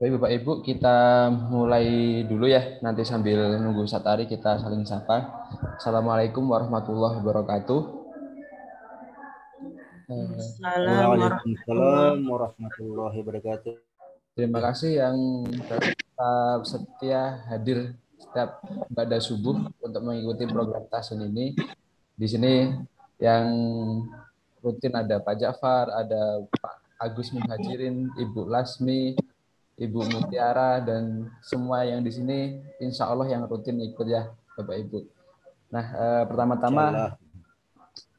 Baik Bapak Ibu, kita mulai dulu ya. Nanti sambil nunggu Satari kita saling sapa. Assalamualaikum warahmatullahi wabarakatuh. Waalaikumsalam Waalaikumsalam warahmatullahi warahmatullahi wabarakatuh. Terima kasih yang tetap setia hadir setiap pada subuh untuk mengikuti program Tasun ini. Di sini yang rutin ada Pak Ja'far, ada Pak Agus Muhajirin, Ibu Lasmi, Ibu Mutiara, dan semua yang di sini insya Allah yang rutin ikut ya Bapak Ibu. Nah, Insyaallah.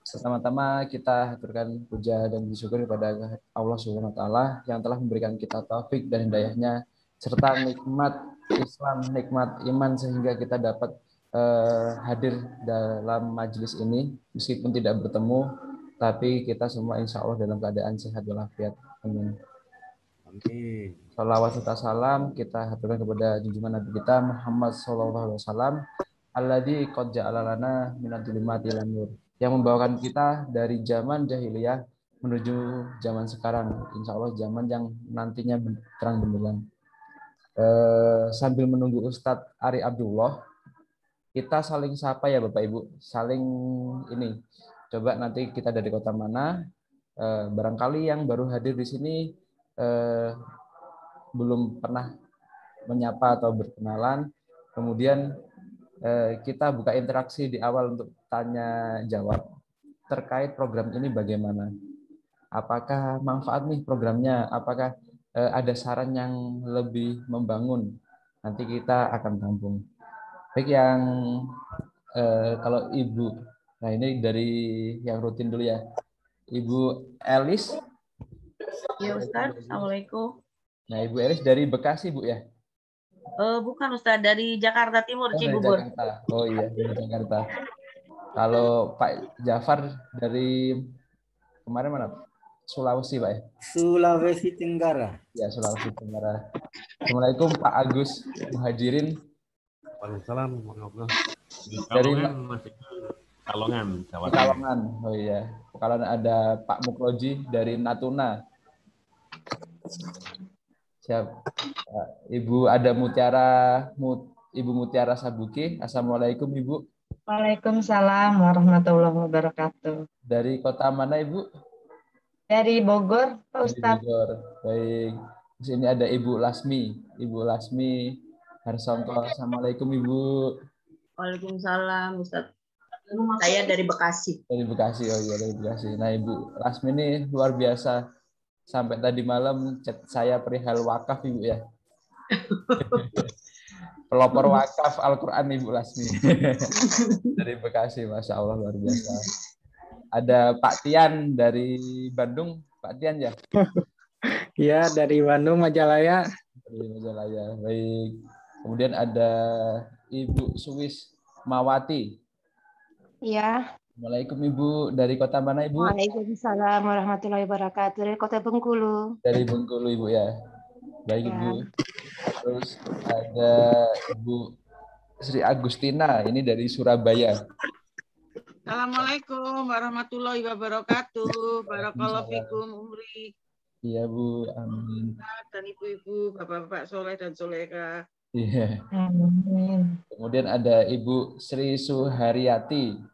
pertama-tama kita haturkan puja dan bersyukur kepada Allah Subhanahu wa taala yang telah memberikan kita taufik dan hidayahnya serta nikmat Islam, nikmat iman sehingga kita dapat hadir dalam majelis ini meskipun tidak bertemu tapi kita semua insya Allah dalam keadaan sehat walafiat. Amin. Amin. Salawat serta salam kita haturkan kepada junjungan Nabi kita Muhammad sallallahu alaihi wasallam alladzi qad ja'ala lana minad dhulumati ilan nur, yang membawakan kita dari zaman jahiliyah menuju zaman sekarang, insya Allah zaman yang nantinya terang benderang. Sambil menunggu Ustadz Ari Abdullah, kita saling sapa ya Bapak Ibu, saling ini. Coba nanti kita dari kota mana, barangkali yang baru hadir di sini belum pernah menyapa atau berkenalan, kemudian kita buka interaksi di awal untuk tanya jawab terkait program ini bagaimana. Apakah manfaat nih programnya? Apakah ada saran yang lebih membangun? Nanti kita akan tampung. Baik yang kalau Ibu, nah ini dari yang rutin dulu ya. Ibu Elis. Ya Ustaz, Assalamualaikum. Nah Ibu Elis dari Bekasi Bu ya? Bukan Ustaz, dari Jakarta Timur, Oh, dari Cibubur. Jakarta. Oh iya, dari Jakarta. Kalau Pak Jafar dari kemarin mana? Sulawesi, Pak ya? Sulawesi Tenggara. Ya, Sulawesi Tenggara. Assalamualaikum Pak Agus Muhajirin. Waalaikumsalam warahmatullahi wabarakatuh. Dari Kalongan masih Kalongan, Jawa Tengah. Pekalongan. Oh iya. Pekalongan ada Pak Mukloji dari Natuna. Siap. Ibu ada Ibu Mutiara Sabuki. Assalamualaikum Ibu. Waalaikumsalam warahmatullahi wabarakatuh. Dari kota mana Ibu? Dari Bogor, Pak Dari Ustadz. Bogor. Baik. Di sini ada Ibu Lasmi. Ibu Lasmi Harsongko. Assalamualaikum Ibu. Waalaikumsalam Ustaz. Saya dari Bekasi. Dari Bekasi. Oh iya, dari Bekasi. Nah Ibu Lasmi ini luar biasa. Sampai tadi malam chat saya perihal wakaf Ibu ya. Pelopor wakaf Al-Quran Ibu Lasmi. Dari Bekasi, Masya Allah luar biasa. Ada Pak Tian dari Bandung. Pak Tian ya? Iya, dari Bandung, Majalaya. Dari Majalaya, baik. Kemudian ada Ibu Suis Mawati. Iya. Assalamualaikum Ibu. Dari kota mana Ibu? Waalaikumsalam warahmatullahi wabarakatuh. Dari Kota Bengkulu. Dari Bengkulu Ibu ya. Baik Ya. Ibu. Terus ada Ibu Sri Agustina. Ini dari Surabaya. Assalamualaikum warahmatullahi wabarakatuh. Barakallahu fikum umri. Iya Bu, amin. Dan ibu-ibu, bapak-bapak soleh dan soleha. Iya. Amin. Kemudian ada Ibu Sri Suharyati.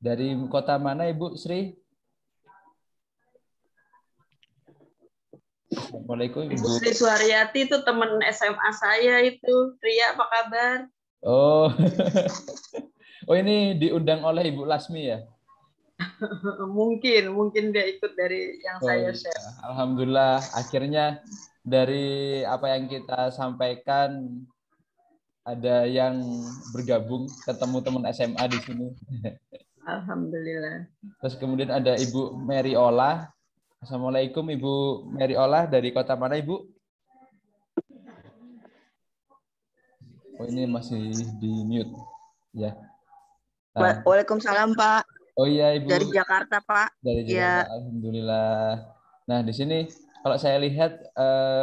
Dari kota mana Ibu Sri? Assalamualaikum Ibu Ibu. Sri Suharyati itu teman SMA saya itu. Ria, apa kabar? Oh. Oh ini diundang oleh Ibu Lasmi ya? Mungkin dia ikut dari yang saya share. Alhamdulillah akhirnya dari apa yang kita sampaikan ada yang bergabung, ketemu teman SMA di sini. Alhamdulillah. Terus kemudian ada Ibu Mary Ola. Assalamualaikum Ibu Mary Ola, dari kota mana Ibu? Oh ini masih di mute ya. Nah. Waalaikumsalam Pak. Oh iya Ibu. Dari Jakarta Pak. Dari Jakarta. Ya. Alhamdulillah. Nah di sini kalau saya lihat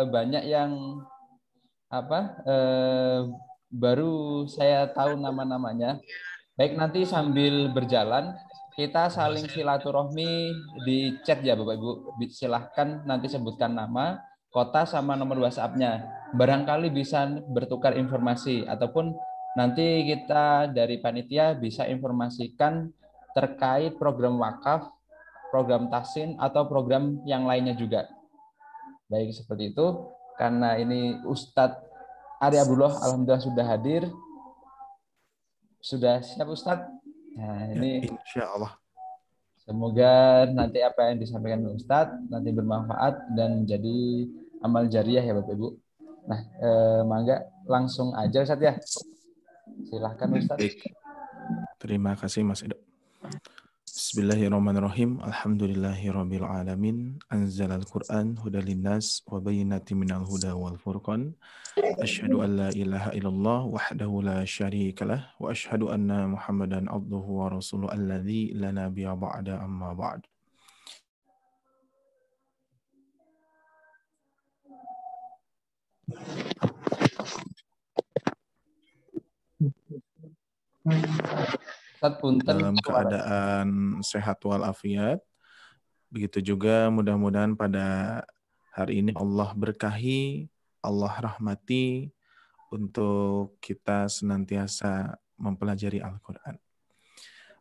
banyak yang baru saya tahu nama-namanya. Baik, nanti sambil berjalan kita saling silaturahmi di chat ya Bapak Ibu. Silahkan nanti sebutkan nama, kota sama nomor WhatsApp-nya. Barangkali bisa bertukar informasi ataupun nanti kita dari panitia bisa informasikan terkait program wakaf, program tahsin atau program yang lainnya juga. Baik seperti itu. Karena ini Ustadz Ari Abdullah alhamdulillah sudah hadir. Sudah siap Ustadz? Nah, ini Insya Allah. semoga nanti apa yang disampaikan Ustadz nanti bermanfaat dan menjadi amal jariah ya Bapak Ibu. Nah, mangga langsung aja Ustadz ya. Silahkan Ustadz. Baik. Terima kasih Mas Edo. Bismillahirrahmanirrahim. Alhamdulillahirabbil alamin. Anzalal Qur'an hudal linnas wa bayyinatin minal huda wal furqan. Asyhadu an la ilaha illallah wahdahu la syarikalah wa asyhadu anna Muhammadan abduhu wa rasuluhu alladzi la nabiyya ba'da amma ba'd. Dalam keadaan sehat walafiat. Begitu juga mudah-mudahan pada hari ini Allah berkahi, Allah rahmati untuk kita senantiasa mempelajari Al-Quran.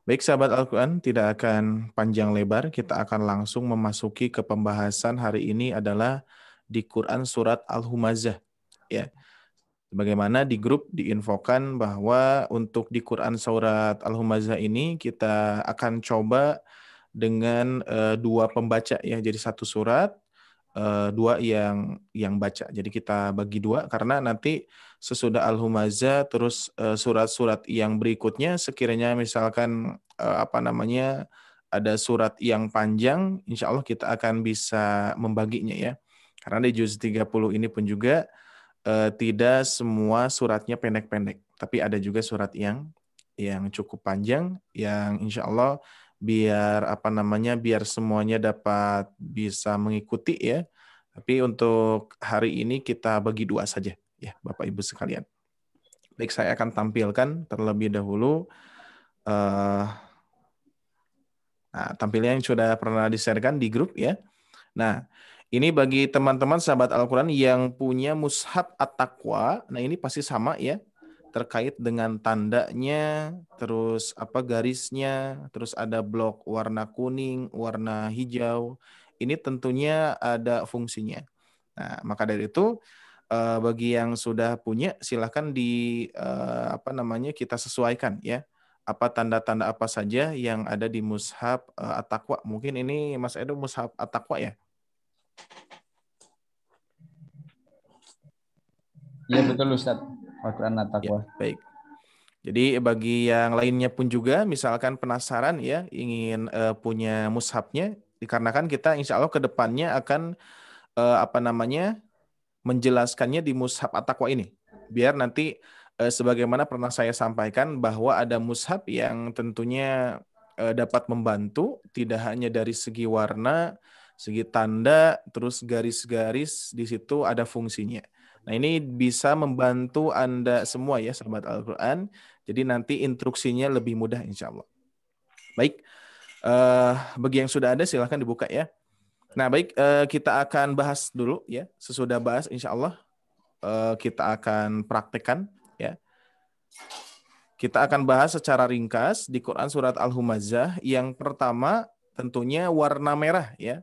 Baik sahabat Al-Quran, tidak akan panjang lebar, kita akan langsung memasuki ke pembahasan hari ini adalah di Quran surat Al-Humazah. Ya. Bagaimana di grup diinfokan bahwa untuk di Quran surat Al-Humazah ini kita akan coba dengan dua pembaca ya, jadi satu surat, dua yang baca. Jadi kita bagi dua karena nanti sesudah Al-Humazah terus surat-surat yang berikutnya sekiranya misalkan ada surat yang panjang, insya Allah kita akan bisa membaginya ya. Karena di juz 30 ini pun juga tidak semua suratnya pendek-pendek, tapi ada juga surat yang cukup panjang yang insya Allah biar semuanya dapat bisa mengikuti ya. Tapi untuk hari ini kita bagi dua saja ya Bapak Ibu sekalian. Baik, saya akan tampilkan terlebih dahulu tampilan yang sudah pernah di-share-kan di grup ya. Nah, ini bagi teman-teman sahabat Al-Quran yang punya mushaf At-Taqwa, nah ini pasti sama ya, terkait dengan tandanya, terus garisnya, terus ada blok warna kuning, warna hijau, ini tentunya ada fungsinya. Nah, maka dari itu, bagi yang sudah punya, silahkan kita sesuaikan ya, apa tanda-tanda apa saja yang ada di mushaf At-Taqwa. Mungkin ini Mas Edo mushaf At-Taqwa ya? Iya betul Ustaz. Al-Quran At-Taqwa. Ya, baik. Jadi bagi yang lainnya pun juga misalkan penasaran ya ingin punya mushafnya, dikarenakan kita insya Allah ke depannya akan menjelaskannya di mushaf At-Taqwa ini. Biar nanti sebagaimana pernah saya sampaikan bahwa ada mushaf yang tentunya dapat membantu tidak hanya dari segi warna, segi tanda, terus garis-garis di situ ada fungsinya. Nah, ini bisa membantu Anda semua ya, sahabat Al-Quran. Jadi nanti instruksinya lebih mudah insya Allah. Baik, bagi yang sudah ada silahkan dibuka ya. Nah, baik, kita akan bahas dulu ya. Sesudah bahas insya Allah kita akan praktekkan ya. Kita akan bahas secara ringkas di Quran surat Al-Humazah. Yang pertama tentunya warna merah ya.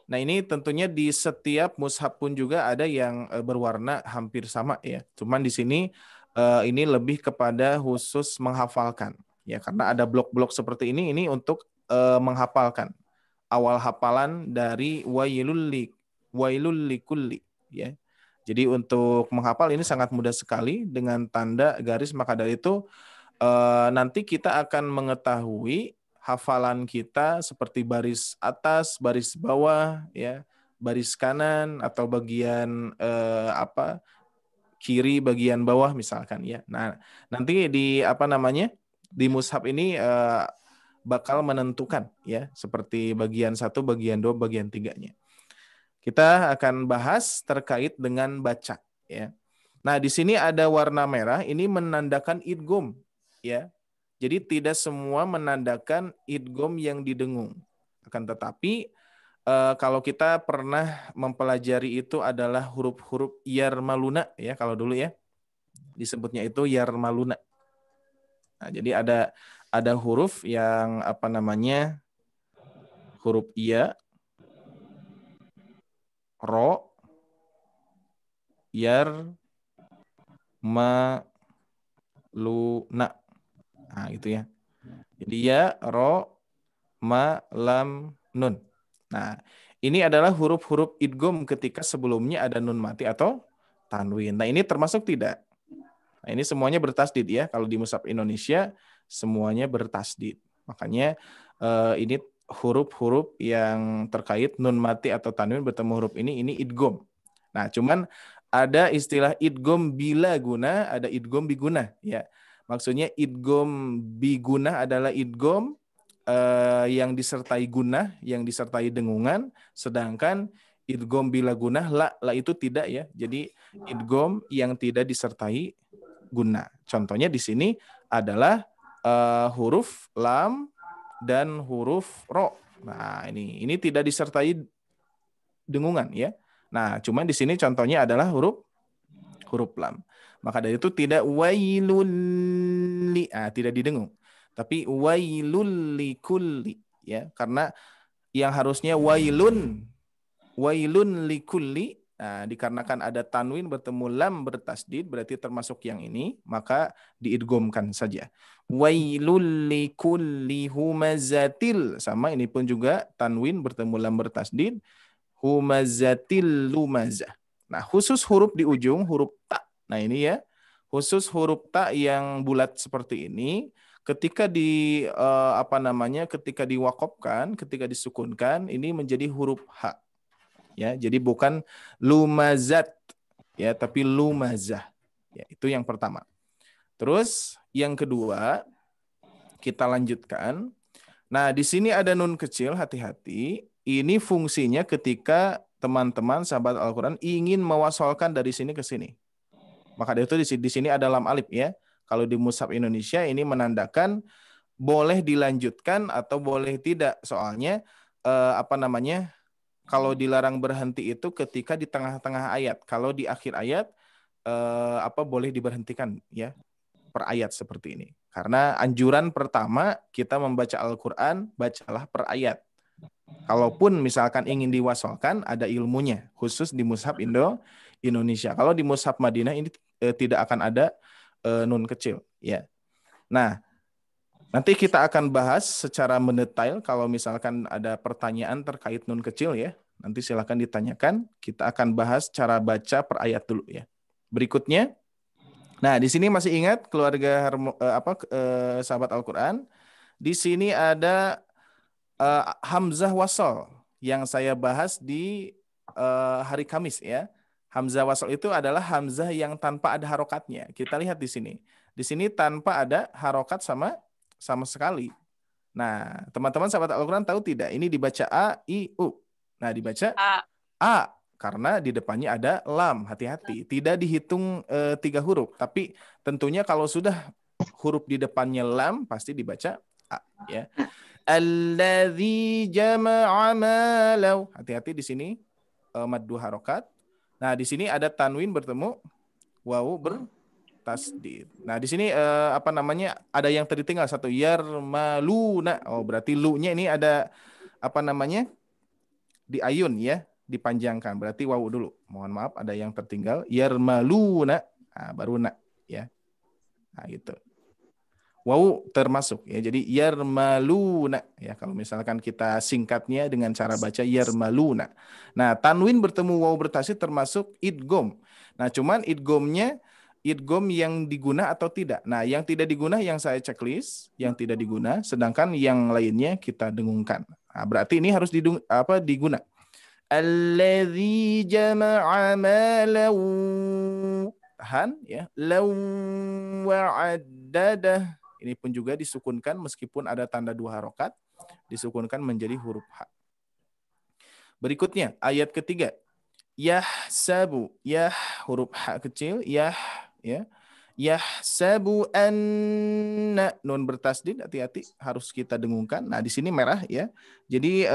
Nah, ini tentunya di setiap mushaf pun juga ada yang berwarna hampir sama ya. Cuman di sini ini lebih kepada khusus menghafalkan ya, karena ada blok-blok seperti ini untuk menghafalkan. Awal hafalan dari wailul likulli ya. Jadi untuk menghafal ini sangat mudah sekali dengan tanda garis, maka dari itu nanti kita akan mengetahui hafalan kita seperti baris atas, baris bawah, ya, baris kanan atau bagian kiri, bagian bawah misalkan ya. Nah, nanti di di mushaf ini bakal menentukan ya seperti bagian 1, bagian 2, bagian 3-nya. Kita akan bahas terkait dengan baca ya. Nah, di sini ada warna merah, ini menandakan idgham ya. Jadi tidak semua menandakan idgham yang didengung. Akan tetapi kalau kita pernah mempelajari itu adalah huruf-huruf yarmaluna ya, kalau dulu ya disebutnya itu yarmaluna. Nah, jadi ada huruf yang apa namanya, huruf iya, ro, yar, ma, lu, na. Nah, itu ya. Jadi ya, ro, ma, lam, nun. Nah, ini adalah huruf-huruf idgham ketika sebelumnya ada nun mati atau tanwin. Nah, ini termasuk tidak? Nah, ini semuanya bertasdid ya. Kalau di mushaf Indonesia semuanya bertasdid. Makanya ini huruf-huruf yang terkait nun mati atau tanwin bertemu huruf ini idgham. Nah, cuman ada istilah idgham bila guna, ada idgham biguna ya. Maksudnya idgham biguna adalah idgham yang disertai gunah, yang disertai dengungan, sedangkan idgham bila gunah la itu tidak ya. Jadi idgham yang tidak disertai guna. Contohnya di sini adalah huruf lam dan huruf ro. Nah, ini tidak disertai dengungan ya. Nah, cuman di sini contohnya adalah huruf lam. Maka dari itu tidak wailul li, tidak didengung. Tapi wailul likulli ya, karena yang harusnya wailun likulli, nah, dikarenakan ada tanwin bertemu lam bertasdid berarti termasuk yang ini, maka diidghamkan saja. Wailul likulli humazatil, sama ini pun juga tanwin bertemu lam bertasdid, humazatil lumazah. Nah, khusus huruf di ujung huruf ta. Nah, ini ya, khusus huruf ta yang bulat seperti ini ketika ketika diwakofkan, ketika disukunkan, ini menjadi huruf ha. Ya, jadi bukan lumazat ya, tapi lumazah. Ya, itu yang pertama. Terus yang kedua, kita lanjutkan. Nah, di sini ada nun kecil, hati-hati. Ini fungsinya ketika teman-teman sahabat Al-Qur'an ingin mewasolkan dari sini ke sini. Maka dari itu di sini ada lam alif ya. Kalau di mushaf Indonesia ini menandakan boleh dilanjutkan atau boleh tidak. Soalnya kalau dilarang berhenti itu ketika di tengah-tengah ayat. Kalau di akhir ayat boleh diberhentikan ya per ayat seperti ini. Karena anjuran pertama kita membaca Al-Qur'an, bacalah per ayat. Kalaupun misalkan ingin diwasolkan ada ilmunya khusus di mushaf Indonesia. Kalau di mushaf Madinah ini tidak akan ada nun kecil ya. Nah, nanti kita akan bahas secara mendetail kalau misalkan ada pertanyaan terkait nun kecil ya. Nanti silakan ditanyakan. Kita akan bahas cara baca per ayat dulu ya. Berikutnya, nah di sini masih ingat keluarga sahabat Al-Qur'an. Di sini ada hamzah wasal yang saya bahas di hari Kamis ya. Hamzah wasal itu adalah hamzah yang tanpa ada harokatnya. Kita lihat di sini. Di sini tanpa ada harokat sama sekali. Nah, teman-teman sahabat Al-Qur'an tahu tidak? Ini dibaca A, I, U. Nah, dibaca A karena di depannya ada lam. Hati-hati. Tidak dihitung 3 huruf. Tapi tentunya kalau sudah huruf di depannya lam, pasti dibaca A. Ya. Alladzi jama'a malau. Hati-hati di sini mad 2 harokat. Nah, di sini ada tanwin bertemu wawu bertasdid. Nah, di sini ada yang tertinggal satu, yarmaluna. Oh, berarti lu-nya ini ada di ayun ya, dipanjangkan. Berarti wawu dulu. Mohon maaf ada yang tertinggal. Yarmaluna. Nah, baru na ya. Nah, gitu. Wawu termasuk ya. Jadi yarmaluna ya, kalau misalkan kita singkatnya dengan cara baca yarmaluna. Nah, tanwin bertemu wawu bertasdid termasuk idgham. Nah, cuman idghamnya idgham yang diguna atau tidak. Nah, yang tidak diguna yang saya checklist, yang tidak diguna, sedangkan yang lainnya kita dengungkan. Nah, berarti ini harus diguna. Alladzi jama'a malau, tahan ya, law wa'addadah. Ini pun juga disukunkan meskipun ada tanda 2 harokat, disukunkan menjadi huruf ha. Berikutnya ayat ketiga. Yahsabu, yah huruf ha kecil, yah ya. Yahsabu anna, nun bertasdid, hati-hati harus kita dengungkan. Nah, di sini merah ya. Jadi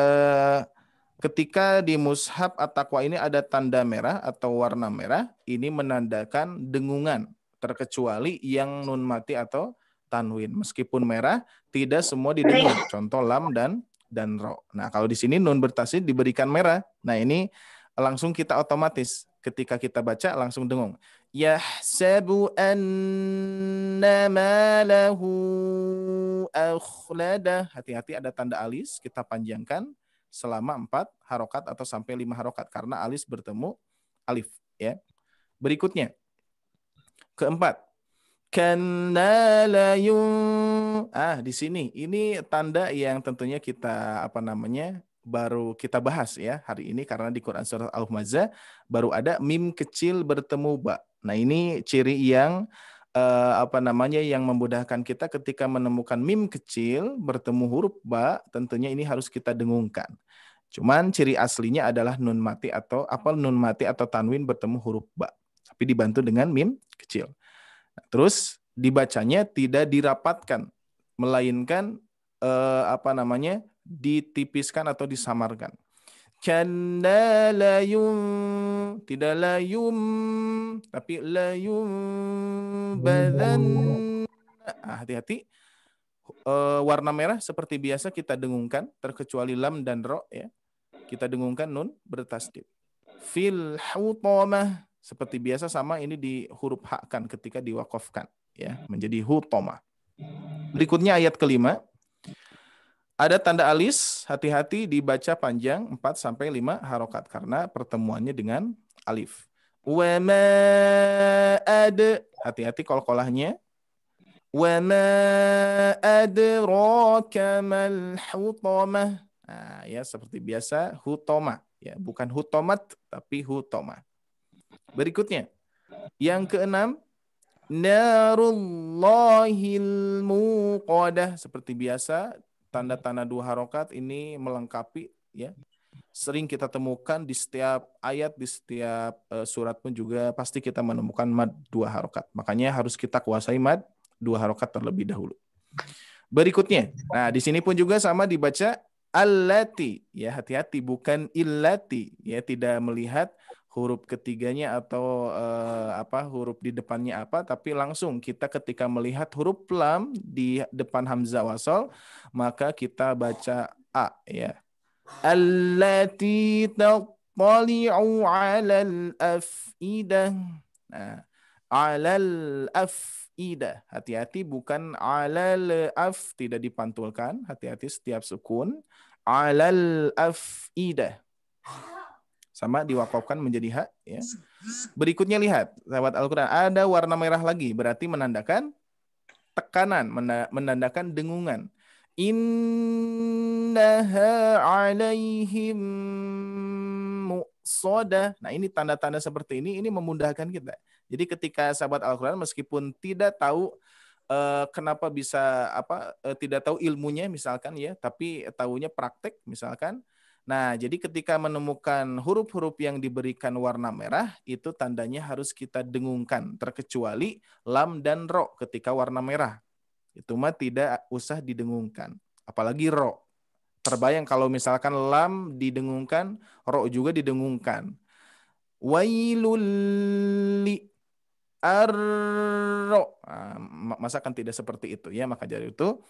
ketika di mushaf At-Taqwa ini ada tanda merah atau warna merah, ini menandakan dengungan, terkecuali yang nun mati atau tanwin. Meskipun merah, tidak semua didengung. Contoh lam dan ro. Nah, kalau di sini nun bertasydid diberikan merah. Nah, ini langsung kita otomatis ketika kita baca langsung dengung. Yahsabu anna malahu akhlada. Hati-hati ada tanda alis, kita panjangkan selama 4 harokat atau sampai 5 harokat karena alis bertemu alif, ya. Berikutnya keempat, karena layun. Di sini ini tanda yang tentunya kita baru kita bahas ya hari ini karena di Quran surat Al-Humazah baru ada mim kecil bertemu ba. Nah, ini ciri yang yang memudahkan kita ketika menemukan mim kecil bertemu huruf ba, tentunya ini harus kita dengungkan. Cuman ciri aslinya adalah nun mati atau tanwin bertemu huruf ba, tapi dibantu dengan mim kecil. Nah, terus dibacanya tidak dirapatkan, melainkan ditipiskan atau disamarkan. Kana layum, tidak layum, tapi layum badan. Hati-hati. Warna merah seperti biasa kita dengungkan, terkecuali lam dan ro, ya. Kita dengungkan nun bertasydid. Fil hutamah, seperti biasa sama ini di huruf hakkan ketika diwakafkan, ya, menjadi hutamah. Berikutnya ayat kelima. Ada tanda alis, hati-hati dibaca panjang 4-5 harokat karena pertemuannya dengan alif. Wa ma ad, hati-hati qalqalahnya. Wa ma adraka mal hutamah. Nah, ya seperti biasa hutamah, ya, bukan hutamat tapi hutamah. Berikutnya, yang keenam, narullahil muqadah, seperti biasa. Tanda-tanda 2 harokat ini melengkapi, ya. Sering kita temukan di setiap ayat, di setiap surat pun juga pasti kita menemukan mad 2 harokat. Makanya harus kita kuasai mad 2 harokat terlebih dahulu. Berikutnya, nah di sini pun juga sama dibaca allati, ya, hati-hati bukan illati, ya, tidak melihat huruf ketiganya atau huruf di depannya apa, tapi langsung kita ketika melihat huruf lam di depan hamzah wasol, maka kita baca a, ya. Allati tattali'u 'alal afidah. Nah, 'alal afidah. Hati-hati bukan 'alal af, tidak dipantulkan, hati-hati setiap sukun. 'Alal afidah. Sama diwakafkan menjadi hak, ya. Berikutnya lihat, sahabat Al-Quran, ada warna merah lagi, berarti menandakan tekanan, menandakan dengungan. Innaha alaihim muqsadah. Nah, ini tanda-tanda seperti ini memudahkan kita. Jadi ketika sahabat Al-Quran meskipun tidak tahu kenapa bisa tidak tahu ilmunya misalkan, ya, tapi tahunya praktek misalkan. Nah, jadi ketika menemukan huruf-huruf yang diberikan warna merah, itu tandanya harus kita dengungkan, terkecuali lam dan ro ketika warna merah. Itu mah tidak usah didengungkan, apalagi ro. Terbayang kalau misalkan lam didengungkan, ro juga didengungkan. Wailul li arro. Masa kan tidak seperti itu, ya. Maka dari itu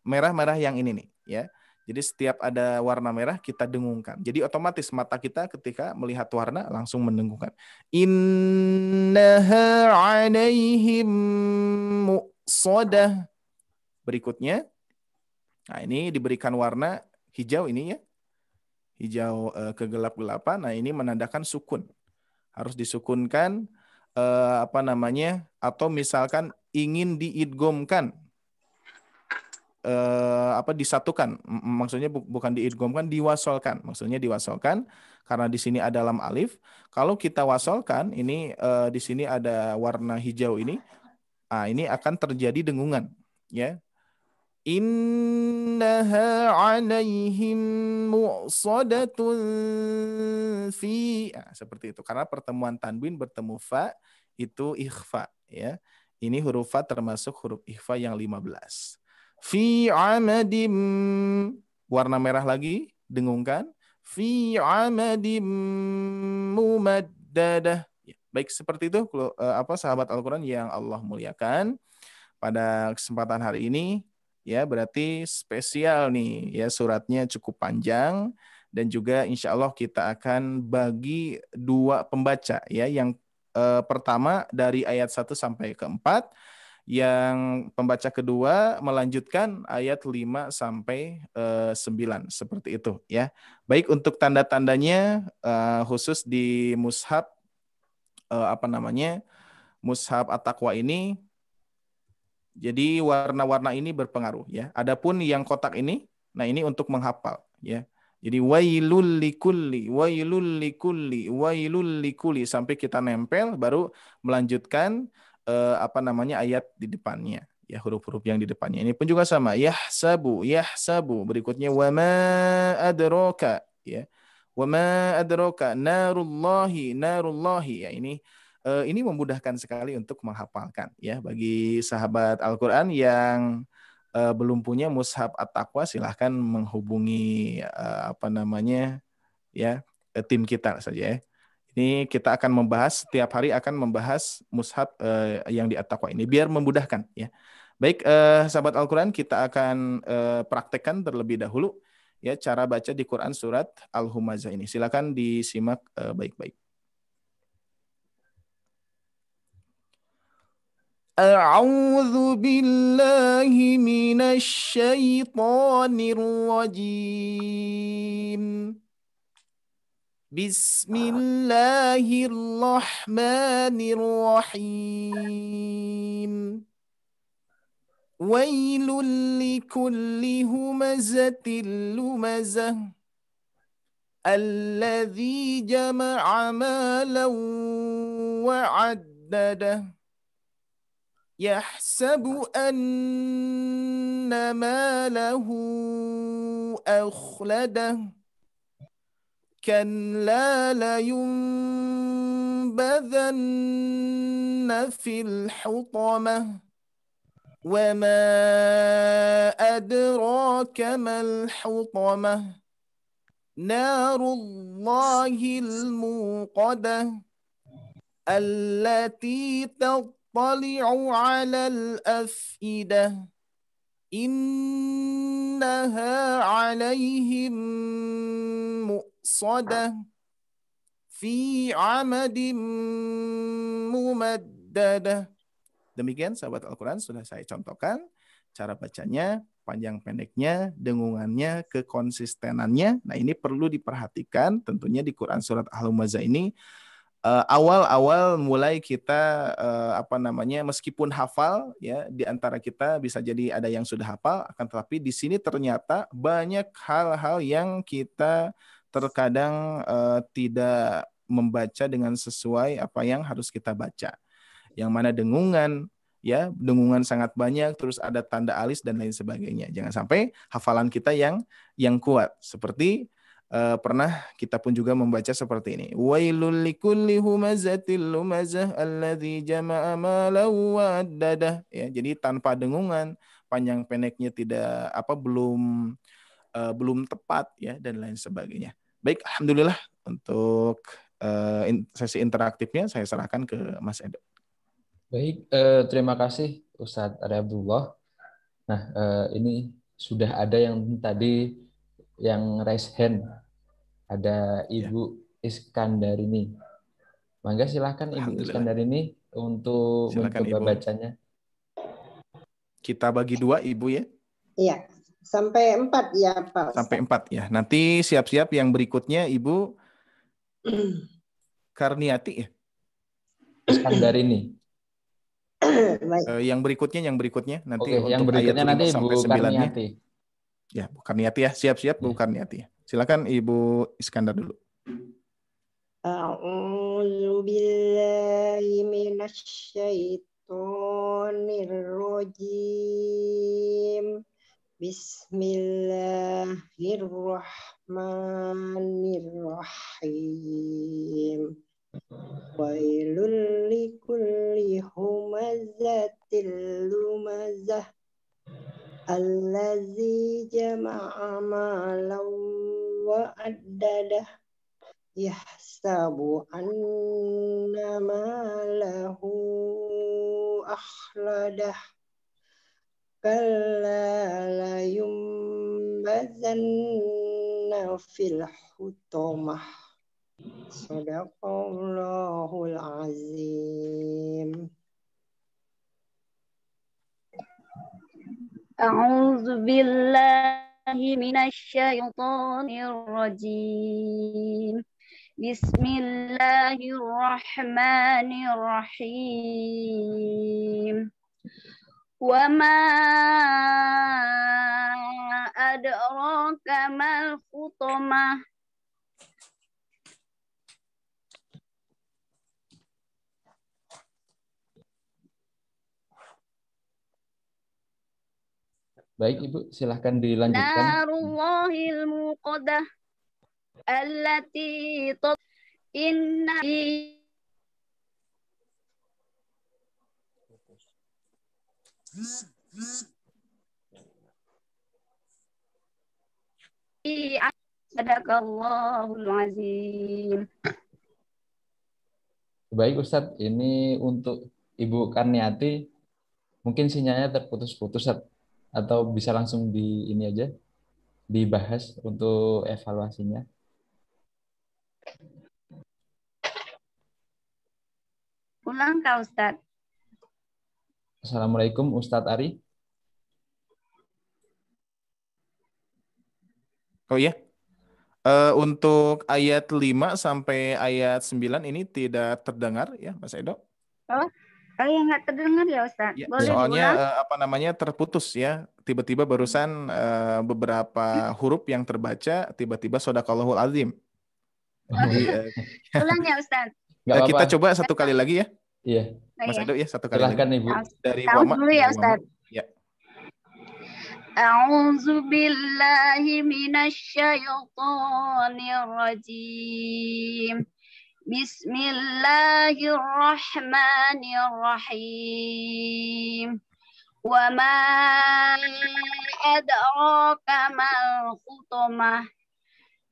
merah-merah yang ini nih, ya. Jadi setiap ada warna merah kita dengungkan. Jadi otomatis mata kita ketika melihat warna langsung mendengungkan. Innaha 'alaihim muqsadah. Berikutnya, nah ini diberikan warna hijau ini, ya. Hijau kegelap-gelapan. Nah, ini menandakan sukun. Harus disukunkan atau misalkan ingin diidgomkan. Disatukan, maksudnya bukan diidgomkan, diwasolkan, maksudnya diwasolkan karena di sini ada lam alif. Kalau kita wasolkan ini di sini ada warna hijau ini, ini akan terjadi dengungan, ya. Innaha 'alaihim muqsadatun fi, seperti itu karena pertemuan tanwin bertemu fa itu ikhfa, ya. Ini huruf fa termasuk huruf ikhfa yang 15. Fi amadim, warna merah lagi, dengungkan. fi 'amadin mumaddadah. Ya, baik seperti itu sahabat Al-Qur'an yang Allah muliakan. Pada kesempatan hari ini ya berarti spesial nih ya, suratnya cukup panjang dan juga insya Allah kita akan bagi dua pembaca ya. Yang pertama dari ayat 1 sampai ke 4, yang pembaca kedua melanjutkan ayat 5 sampai 9 seperti itu ya. Baik, untuk tanda-tandanya khusus di mushaf mushaf At-Taqwa ini, jadi warna-warna ini berpengaruh ya. Adapun yang kotak ini, nah ini untuk menghafal ya. Jadi wailul likulli, wailul likulli, wailul likulli sampai kita nempel baru melanjutkan ayat di depannya ya, huruf-huruf yang di depannya. Ini pun juga sama, yahsabu, yahsabu. Berikutnya wama adraka ya. Wama adraka narullahi, narullahi ya. Ini memudahkan sekali untuk menghafalkan ya bagi sahabat Al-Qur'an yang belum punya mushaf At-Taqwa, silahkan menghubungi tim kita saja ya. Ini kita akan membahas setiap hari mushaf yang di At-Taqwa ini biar memudahkan ya. Baik, sahabat Al-Qur'an, kita akan praktekkan terlebih dahulu ya cara baca di Quran surat Al-Humazah ini. Silakan disimak baik-baik. A'udzu billahi minasy syaithanir rajim. Bismillahirrahmanirrahim. Wailul likulli humazatil lumazah alladzi jama'a malan wa 'addadah. Yahsabu anna malahu akhladah. Kalla layunbadhanna fil hutamah. Wa ma adraka mal hutamah. Narullahil muqadah. Allati tali'u 'alal afidah. Innaha 'alaihim muqsadah fi 'amadin mumaddadah. Demikian sahabat Al-Qur'an, sudah saya contohkan cara bacanya, panjang pendeknya, dengungannya, kekonsistenannya. Nah, ini perlu diperhatikan tentunya di Quran surat Al-Humazah ini. Awal-awal mulai kita meskipun hafal ya, di antara kita bisa jadi ada yang sudah hafal, akan tetapi di sini ternyata banyak hal-hal yang kita terkadang tidak membaca dengan sesuai apa yang harus kita baca. Yang mana dengungan sangat banyak, terus ada tanda alis dan lain sebagainya. Jangan sampai hafalan kita yang kuat. Seperti pernah kita pun juga membaca seperti ini. Wailul likulli humazatil lumazah alladzi jama'a malan wa 'addadah. Ya, jadi tanpa dengungan, panjang pendeknya belum tepat ya, dan lain sebagainya. Baik, alhamdulillah untuk sesi interaktifnya saya serahkan ke Mas Edo. Baik, terima kasih Ustadz Abdullah. Nah, ini sudah ada yang tadi yang raise hand. Ada Ibu Iskandarini. Mangga silakan Ibu Iskandarini untuk mencoba bacanya. Kita bagi dua Ibu ya. Iya, sampai 4 ya Pak. Sampai 4 ya. Nanti siap-siap yang berikutnya Ibu Karniati ya. Iskandarini. Yang berikutnya nanti Oke, yang berikutnya nanti Ibu Karniati. Ya, Bu Karniati ya, siap-siap Bu Karniati ya. Silakan Ibu Iskandar dulu. A'udzu billahi minasy syaithanir rajim. Bismillahirrahmanirrahim. Wailul likulli humazatil lumazah Allazi jama'a malan wa addadah yahsabu anna malahu akhladah kalla la yumbazanna fil hutamah. Sadaqallahul azim. A'udzu billahi minasy syaithanir rajim. Bismillahirrahmanirrahim. Wa ma adraka mal hutamah. Baik Ibu, silahkan dilanjutkan. Narullahil muqadah allati inna Sadaqallahul azim. Baik Ustadz, ini untuk Ibu Karniati, mungkin sinyalnya terputus-putus Ustadz. Atau bisa langsung di ini aja dibahas untuk evaluasinya. Ulang Kak Ustadz. Assalamualaikum Ustadz Ari. Oh iya. Untuk ayat 5 sampai ayat 9 ini tidak terdengar ya Mas Edo. Oh, yang nggak terdengar ya Ustadz. Ya, Boleh soalnya diulang? terputus ya. Tiba-tiba barusan beberapa huruf yang terbaca tiba-tiba Shadaqallahul azim. Jadi, Ulang ya Ustadz. kita coba satu kali lagi ya. Iya. Mas Edo ya satu kali Silahkan lagi. Ibu. Dari Tahu Wama. dulu ya Ustadz. Ya. A'udzu billahi minasy syaithanir rajim. Bismillahirrahmanirrahim. Wa ma adraka mal hutamah.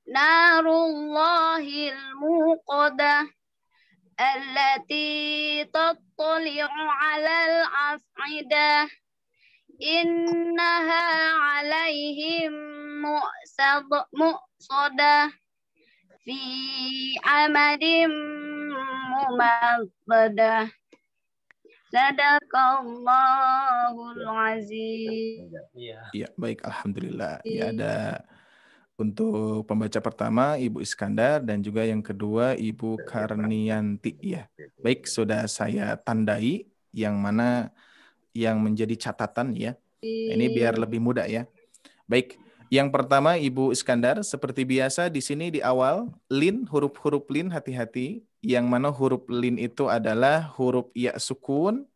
Narullahil muqadah allati tattali'u 'alal af'idah. Innaha 'alaihim mu'sadah fi amadim mumaddadah. Sadaqallahul azim. Iya, baik, alhamdulillah. Ya, ada untuk pembaca pertama Ibu Iskandar dan juga yang kedua Ibu Karnianti ya. Baik, sudah saya tandai yang mana yang menjadi catatan ya. Ini biar lebih mudah ya. Baik, yang pertama Ibu Iskandar, seperti biasa di sini di awal lin, huruf-huruf lin, hati-hati. Yang mana huruf lin itu adalah huruf ya sukun,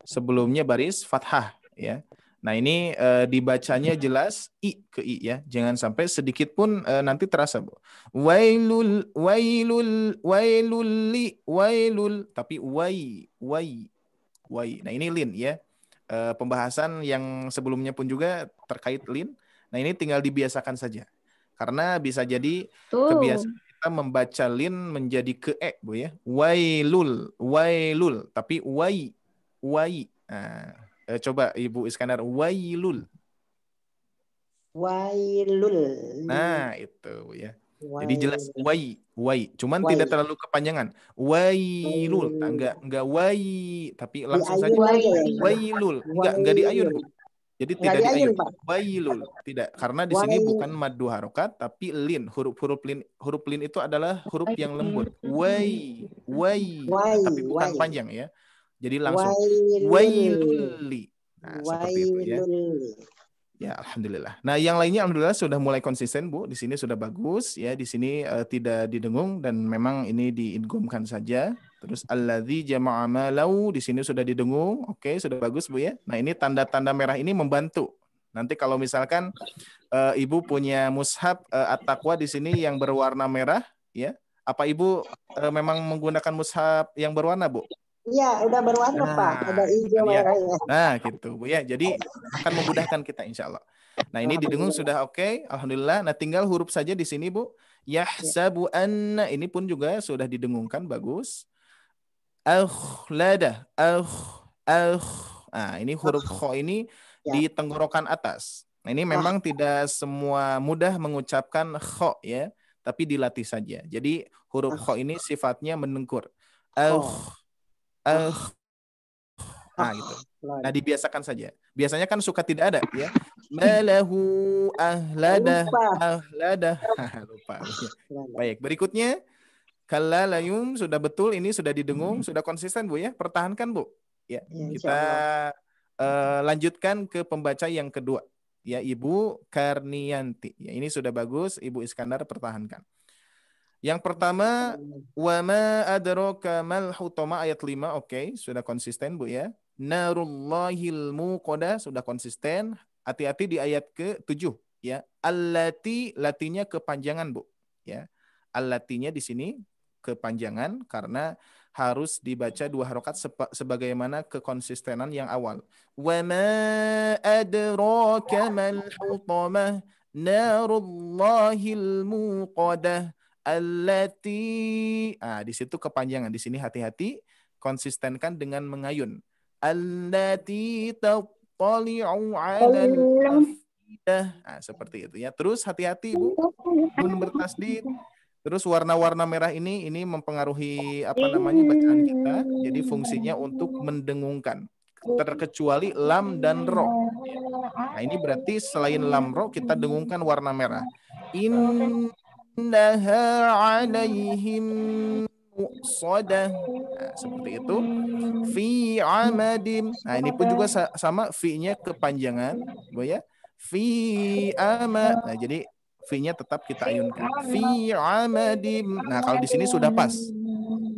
sebelumnya baris fathah ya. Nah ini dibacanya jelas i ke i ya. Jangan sampai sedikit pun nanti terasa Bu. Wailul, wailul, wailul, wailul. Tapi wai. Nah ini lin ya. Pembahasan yang sebelumnya pun juga terkait lin. Nah ini tinggal dibiasakan saja. Karena bisa jadi kebiasaan kita membaca lin menjadi ke e Bu ya. Wailul, wailul. Tapi wai. Nah, coba Ibu Iskandar, wailul. Wailul. Nah itu ya. Jadi jelas wai. Cuman tidak terlalu kepanjangan. Wailul, enggak wai, tapi langsung saja wailul. Enggak diayun Bu. Jadi tidak diayun. Wailul, tidak. Karena di sini bukan mad dua harokat, tapi lin. Huruf lin itu adalah huruf yang lembut. Wai. Tapi bukan panjang ya. Jadi langsung wailuli. Nah, seperti itu ya. Ya, alhamdulillah. Nah, yang lainnya alhamdulillah sudah mulai konsisten, Bu. Di sini sudah bagus ya. Di sini tidak didengung dan memang ini diidghamkan saja. Terus alladzi jama'a malau di sini sudah didengung. Oke, sudah bagus, Bu ya. Nah, ini tanda-tanda merah ini membantu. Nanti kalau misalkan Ibu punya mushaf At-Taqwa di sini yang berwarna merah ya. Apa Ibu memang menggunakan mushaf yang berwarna, Bu? Iya, udah berwarna Pak. Ada hijau kan ya. merahnya. Nah, gitu Bu ya. Jadi akan memudahkan kita insya Allah. Nah, ini didengung sudah oke. Alhamdulillah. Nah, tinggal huruf saja di sini Bu. Yahsabu anna, ini pun juga sudah didengungkan, bagus. Akhlada, Nah, ini huruf kho ini di tenggorokan atas. Nah, ini memang tidak semua mudah mengucapkan kho ya, tapi dilatih saja. Jadi huruf kho ini sifatnya mendengkur. Nah, gitu. Nah, dibiasakan saja. Biasanya kan suka tidak ada ya. Malahu ahlada. Lupa. Baik, berikutnya kalalayum sudah betul, ini sudah didengung, sudah konsisten Bu ya. Pertahankan Bu. Ya, kita lanjutkan ke pembaca yang kedua. Ya, Ibu Karnianti. Ya, ini sudah bagus, Ibu Iskandar pertahankan. Yang pertama, wa ma adraka mal hutama ayat 5, oke, sudah konsisten Bu ya. Narullahil muqadah sudah konsisten. Hati-hati di ayat ke-7 ya. Allati, latinya kepanjangan Bu ya. Allatinya di sini kepanjangan karena harus dibaca 2 harokat sebagaimana kekonsistenan yang awal. Wa ma adraka mal hutama narullahil muqadah allati. Di situ kepanjangan. Di sini hati-hati, konsistenkan dengan mengayun. Allati tattali'u 'alal afidah. Seperti itu ya. Terus hati-hati Bu, nun bertasdid. Terus warna-warna merah ini mempengaruhi bacaan kita. Jadi fungsinya untuk mendengungkan. Terkecuali lam dan ro. Nah, ini berarti selain lam ro kita dengungkan warna merah. Innaha 'alaihim muqsadah. Nah, seperti itu. Fi amadim. Nah, ini pun juga sama, fi-nya kepanjangan, Bu ya. Fi ama. Nah, jadi fi-nya tetap kita ayunkan. Fi amadim. Nah, kalau di sini sudah pas.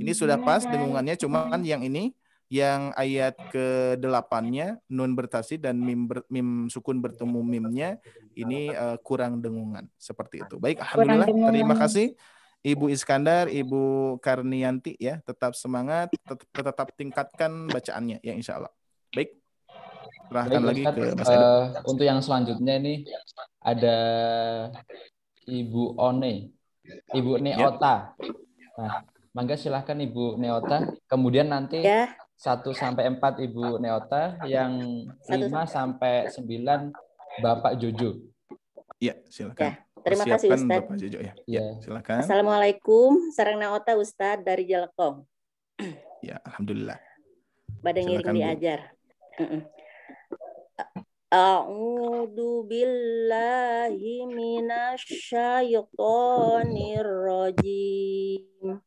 Ini sudah pas dengungannya, cuman yang ini yang ayat ke-8-nya nun bertasdid dan mim sukun bertemu mimnya ini kurang dengungan seperti itu. Baik, alhamdulillah. Terima kasih Ibu Iskandar, Ibu Karnianti ya, tetap semangat, tetap tingkatkan bacaannya ya insya Allah. Baik. Serahkan lagi ke Mas Edo. Untuk yang selanjutnya ini ada Ibu One, Ibu Neota. Nah, mangga silahkan Ibu Neota. Kemudian nanti 1 sampai 4 Ibu Neota, yang 5 sampai 9 Bapak Jojo. Iya, silakan. Terima kasih Ustaz. Bapak Jojo ya. Ya, silakan. Assalamualaikum, sareng Neota Ustaz dari Jelekong. Ya, alhamdulillah. Badai ngiring diajar. A'udzu billahi minasyaitonir rajim.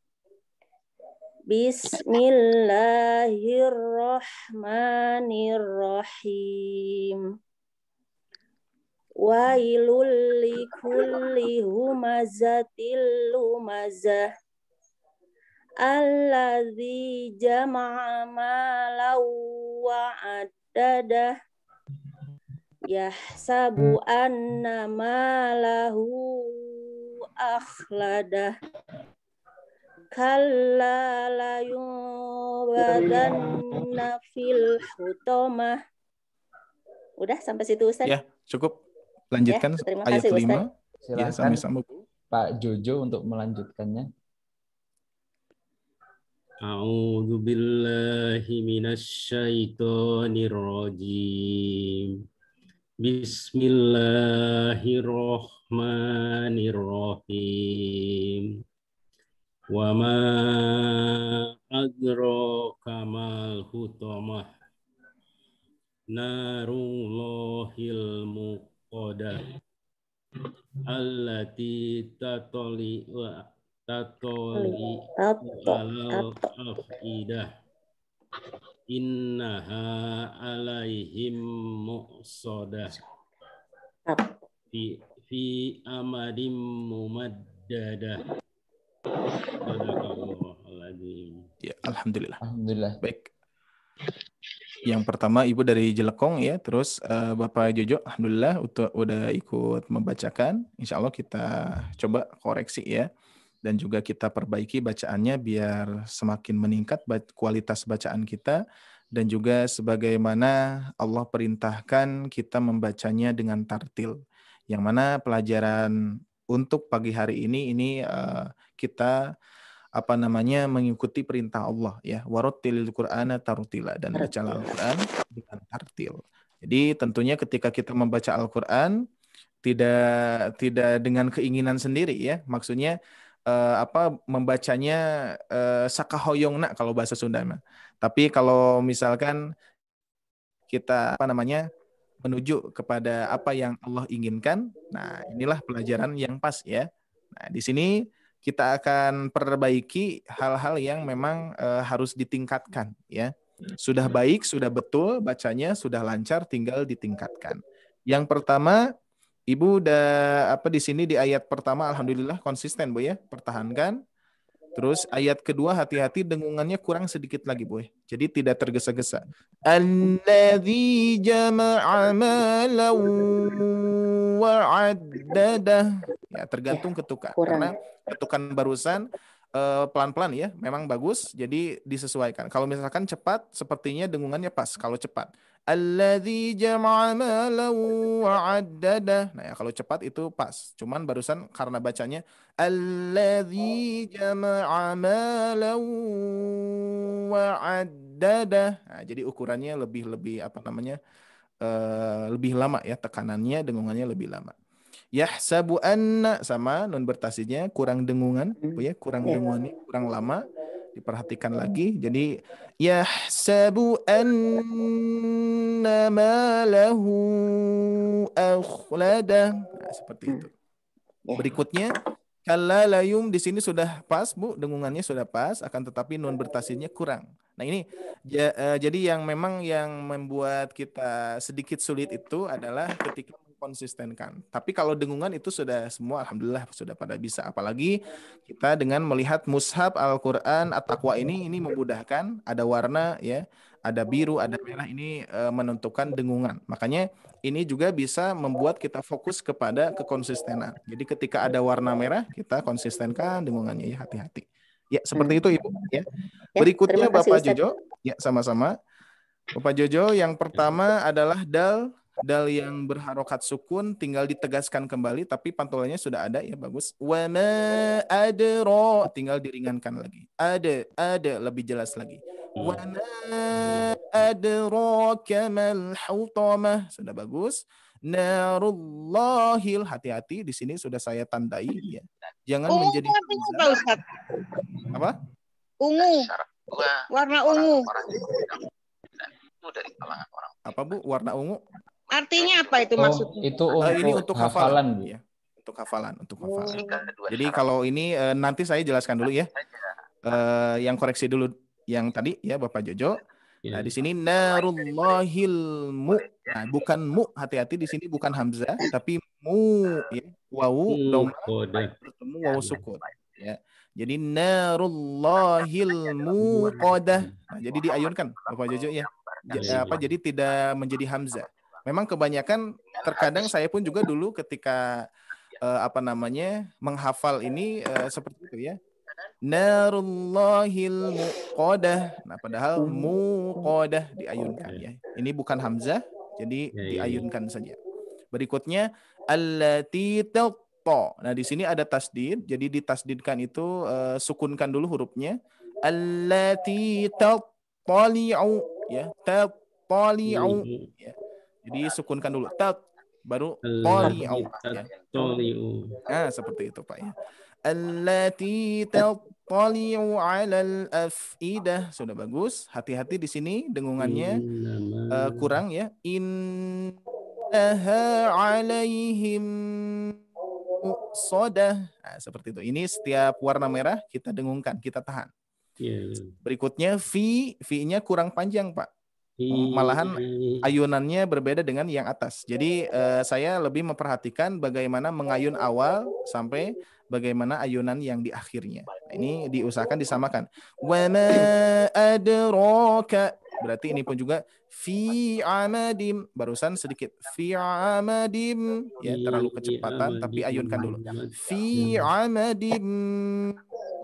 Bismillahirrahmanirrahim. Wailul likulli humazatil lumazah. Alladzi jama'a malan wa addadah. Yahsabu anna malahu akhladah. Kalla la yubadanna fil hutamah. Udah sampai situ Ustaz? Ya, cukup. Lanjutkan terima ayat kasih, 5. Silakan ya, sama-sama Bu. Pak Jojo untuk melanjutkannya. A'udzu billahi minasyaitonir rajim. Bismillahirrahmanirrahim. Wa ma adraka mal hutamah. Narullahil muqadah. Allati tatoli alal afidah. Innaha alaihim muqsadah. Fi amadim mumaddadah. Ya, alhamdulillah. Alhamdulillah. Baik. Yang pertama Ibu dari Jelekong ya, terus Bapak Jojo, alhamdulillah udah ikut membacakan. Insya Allah kita coba koreksi ya. dan juga kita perbaiki bacaannya biar semakin meningkat kualitas bacaan kita, dan juga sebagaimana Allah perintahkan kita membacanya dengan tartil. Yang mana pelajaran untuk pagi hari ini kita mengikuti perintah Allah ya, warattilil Qur'ana tartila, dan bacalah Al-Qur'an dengan tartil. Jadi tentunya ketika kita membaca Al-Qur'an tidak dengan keinginan sendiri ya, maksudnya membacanya sakahoyongna kalau bahasa Sunda mah. Tapi kalau misalkan kita menuju kepada apa yang Allah inginkan, nah inilah pelajaran yang pas ya. Nah, di sini kita akan perbaiki hal-hal yang memang harus ditingkatkan ya. Sudah baik, sudah betul bacanya, sudah lancar, tinggal ditingkatkan. Yang pertama, Ibu di sini di ayat pertama alhamdulillah konsisten Bu ya, pertahankan. Terus ayat kedua hati-hati dengungannya kurang sedikit lagi Bu ya. Jadi tidak tergesa-gesa. Alladzi jama'a malan wa 'addadah. Ya, tergantung ketukan. Karena ketukan barusan pelan-pelan ya, memang bagus, jadi disesuaikan. Kalau misalkan cepat, sepertinya dengungannya pas. Kalau cepat, alladzi jama'a malan wa 'addadah. Nah, ya kalau cepat itu pas. Cuman barusan karena bacanya alladzi jama'a malan wa 'addadah. Nah, jadi ukurannya lebih lebih lama ya, tekanannya, dengungannya lebih lama. Yahsabu anna, sama nun bertasydidnya kurang dengungan, ya, kurang dengungannya kurang lama, diperhatikan lagi. Jadi yahsabu anna malahu akhlada. Nah, seperti itu. Berikutnya kalla layum, di sini sudah pas Bu, dengungannya sudah pas, akan tetapi nun bertasydidnya kurang. Nah ini jadi yang memang yang membuat kita sedikit sulit itu adalah ketika konsistenkan. Tapi kalau dengungan itu sudah semua alhamdulillah sudah pada bisa. Apalagi kita dengan melihat mushaf Al-Qur'an At-Taqwa ini memudahkan, ada warna ya, ada biru, ada merah, ini menentukan dengungan. Makanya ini juga bisa membuat kita fokus kepada kekonsistenan. Jadi ketika ada warna merah, kita konsistenkan dengungannya ya, hati-hati. Ya, seperti itu Ibu ya. Berikutnya Bapak Jojo. Ya, sama-sama. Bapak Jojo, yang pertama adalah dal yang berharokat sukun, tinggal ditegaskan kembali, tapi pantulannya sudah ada ya, bagus. Wa ma adra, tinggal diringankan lagi. Ada lebih jelas lagi. Wa ma adraka mal hutamah, sudah bagus. Narullahil, hati-hati di sini sudah saya tandai ya. Jangan menjadi apa Ustaz? Apa? Ungu. Warna ungu. Apa Bu? Warna ungu? Artinya apa itu maksudnya? Itu ini untuk hafalan Bu. Ya. Untuk hafalan. Jadi kalau ini nanti saya jelaskan dulu ya. Yang koreksi dulu yang tadi ya Bapak Jojo. Nah, di sini narullahil mu. Nah, bukan mu, hati-hati di sini bukan hamzah tapi mu ya. Wawu dhamma bertemu wawu sukun ya. Jadi narullahil muqadah. Nah, jadi diayunkan Bapak Jojo ya. Jadi tidak menjadi hamzah. Memang kebanyakan terkadang saya pun juga dulu ketika menghafal ini seperti itu ya. Narullahil muqadah. Nah, padahal muqadah diayunkan ya. Ini bukan hamzah, jadi diayunkan saja. Berikutnya allati taqta. Nah, di sini ada tasdid, jadi ditasdidkan itu sukunkan dulu hurufnya. Allati taqtali'u ya. Taqtali'u ya. Jadi sukunkan dulu baru tali'u ya. Nah, seperti itu Pak ya. Allati taqtali'u 'alal afidah, sudah bagus. Hati-hati di sini dengungannya kurang ya. Innaha 'alaihim muqsadah. Nah, seperti itu. Ini setiap warna merah kita dengungkan, kita tahan. Berikutnya fi-nya kurang panjang Pak. Malahan ayunannya berbeda dengan yang atas. Jadi saya lebih memperhatikan bagaimana mengayun awal sampai bagaimana ayunan yang di akhirnya. Nah, ini diusahakan disamakan. Wa ma adraka. Berarti ini pun juga fi amadim, barusan sedikit fi amadim, ya terlalu kecepatan, tapi ayunkan dulu. Fi amadim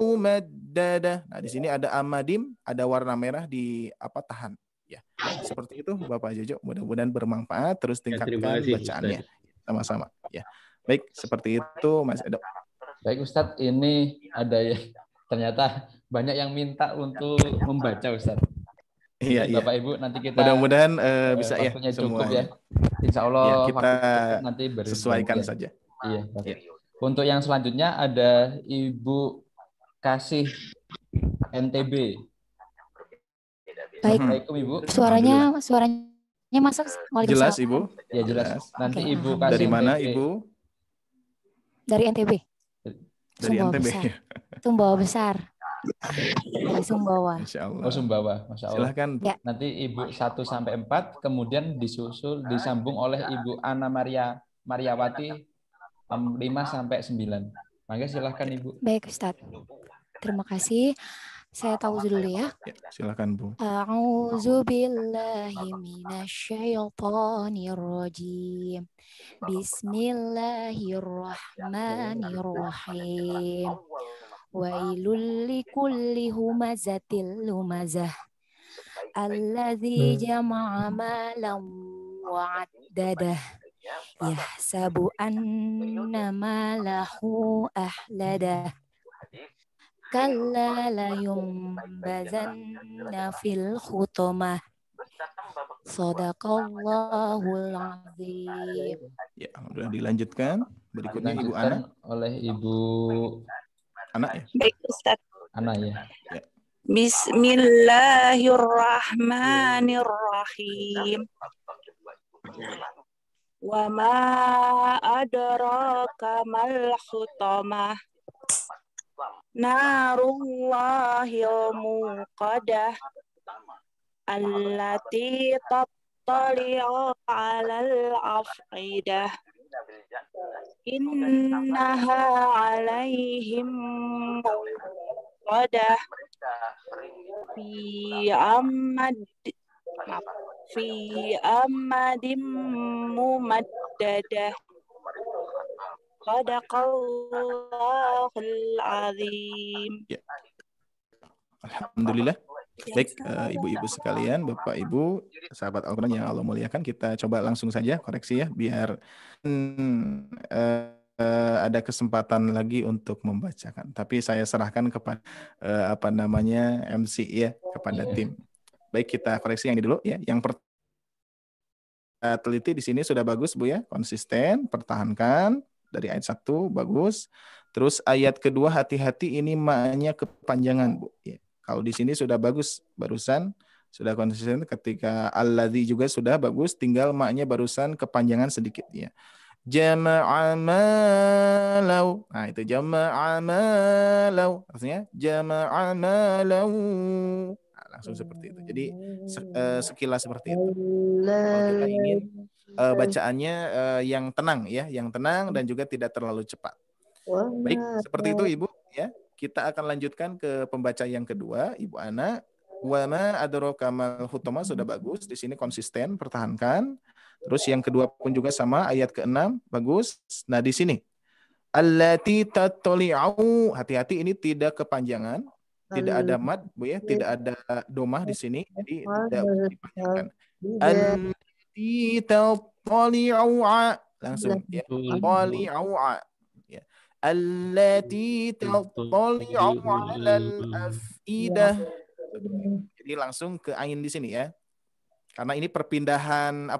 mumaddadah. Nah, di sini ada amadim, ada warna merah di tahan. Ya, seperti itu Bapak Jojo. Mudah-mudahan bermanfaat. Terus tingkatkan bacaannya sama-sama. Ya, baik seperti itu Mas Edo. Baik Ustadz, ini ada ya ternyata banyak yang minta untuk membaca Ustadz. Iya, Bapak Ibu nanti kita mudah-mudahan bisa ya cukup semuanya. ya. Insya Allah ya, kita nanti sesuaikan saja. Iya. Ya. Untuk yang selanjutnya ada Ibu Kasih NTB. Baik. Assalamualaikum Ibu. Suaranya masuk. Jelas Ibu? Ya jelas. Nanti Oke. Ibu Kasih dari mana NTB. Ibu? Dari NTB. Dari Sumbawa NTB. besar. Sumbawa besar. Dari Sumbawa. Insya Allah. Oh Sumbawa, Masya Allah. Silahkan. Ya. Nanti Ibu 1 sampai 4, kemudian disambung oleh Ibu Ana Mariawati 5 sampai 9. Maka silahkan Ibu. Baik Ustadz. Terima kasih. Saya tahu dulu ya. Silakan Bu. A'udzu billahi minasyaitonir rajim. Bismillahirrahmanirrahim. Wailul likulli humazatil lumazah. Alladzi jama'a malan wa 'addadah. Yahsabu anna malahu ahladah. Kalla la yumbazanna fil khutamah. Shadaqallahul azim. Ya, alhamdulillah dilanjutkan. Berikutnya Ibu Ana. Oleh Ibu Ana ya. Baik Ustaz. Ana ya. Bismillahirrahmanirrahim. Wa ma adraka mal khutamah. Narullahil muqadah allati tattali'u 'alal afidah innaha 'alaihim muqadah fi amadin mumaddadah. Shadaqallahul azim. Ya. Alhamdulillah. Baik, ibu-ibu sekalian, Bapak Ibu, sahabat Al-Quran yang Allah muliakan, kita coba langsung saja koreksi ya, biar ada kesempatan lagi untuk membacakan. Tapi saya serahkan kepada MC ya, kepada tim. Baik, kita koreksi yang ini dulu ya. Yang pertama, teliti di sini sudah bagus Bu ya, konsisten, pertahankan. Dari ayat 1 bagus. Terus ayat kedua hati-hati ini maknanya kepanjangan Bu. Ya. Kalau di sini sudah bagus barusan, sudah konsisten. Ketika alladzi juga sudah bagus, tinggal maknanya barusan kepanjangan sedikit ya. Jama'a malau. Nah, itu jama'a malau. Artinya jama'a malau. Nah, langsung seperti itu. Jadi sekilas seperti itu. Kalau kita ingin bacaannya yang tenang ya, yang tenang dan juga tidak terlalu cepat. Baik, seperti itu Ibu ya. Kita akan lanjutkan ke pembaca yang kedua, Ibu Ana. Wa ma adraka mal khutamah sudah bagus, di sini konsisten, pertahankan. Terus yang kedua pun juga sama, ayat ke-6 bagus. Nah, di sini allati tattali'u, hati-hati ini tidak kepanjangan, tidak ada mad Bu ya, tidak ada domah di sini, jadi tidak dipanjangkan. Tattali'u langsung ya. Tattali'u ya. Allati tattali'u 'alal afidah. Jadi langsung ke ain di sini ya. Karena ini perpindahan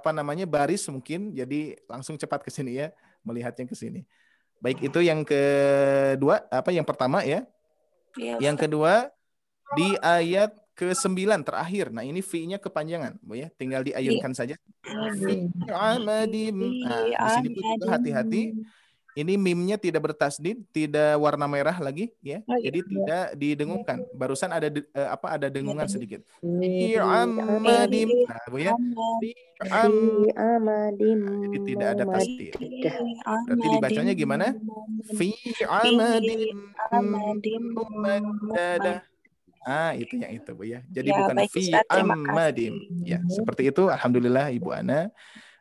baris mungkin, jadi langsung cepat ke sini ya, melihatnya ke sini. Baik, itu yang kedua, yang pertama ya. Yang kedua di ayat ke-9 terakhir. Nah, ini fi-nya kepanjangan, Bu ya. Tinggal diayunkan saja. Fi amadim. Nah, di sini pun juga hati-hati. Ini mimnya tidak bertasdid, tidak warna merah lagi ya. Jadi tidak didengungkan. Barusan ada ada dengungan sedikit. Fi amadim. Nah, Bu ya. Fi amadim. Nah, jadi tidak ada tasdid. Berarti dibacanya gimana? Fi amadim mumaddadah. Itu yang itu Bu ya. Jadi Ya, bukan baik fi Ustaz, terima amadim. Ya, seperti itu. Alhamdulillah Ibu Ana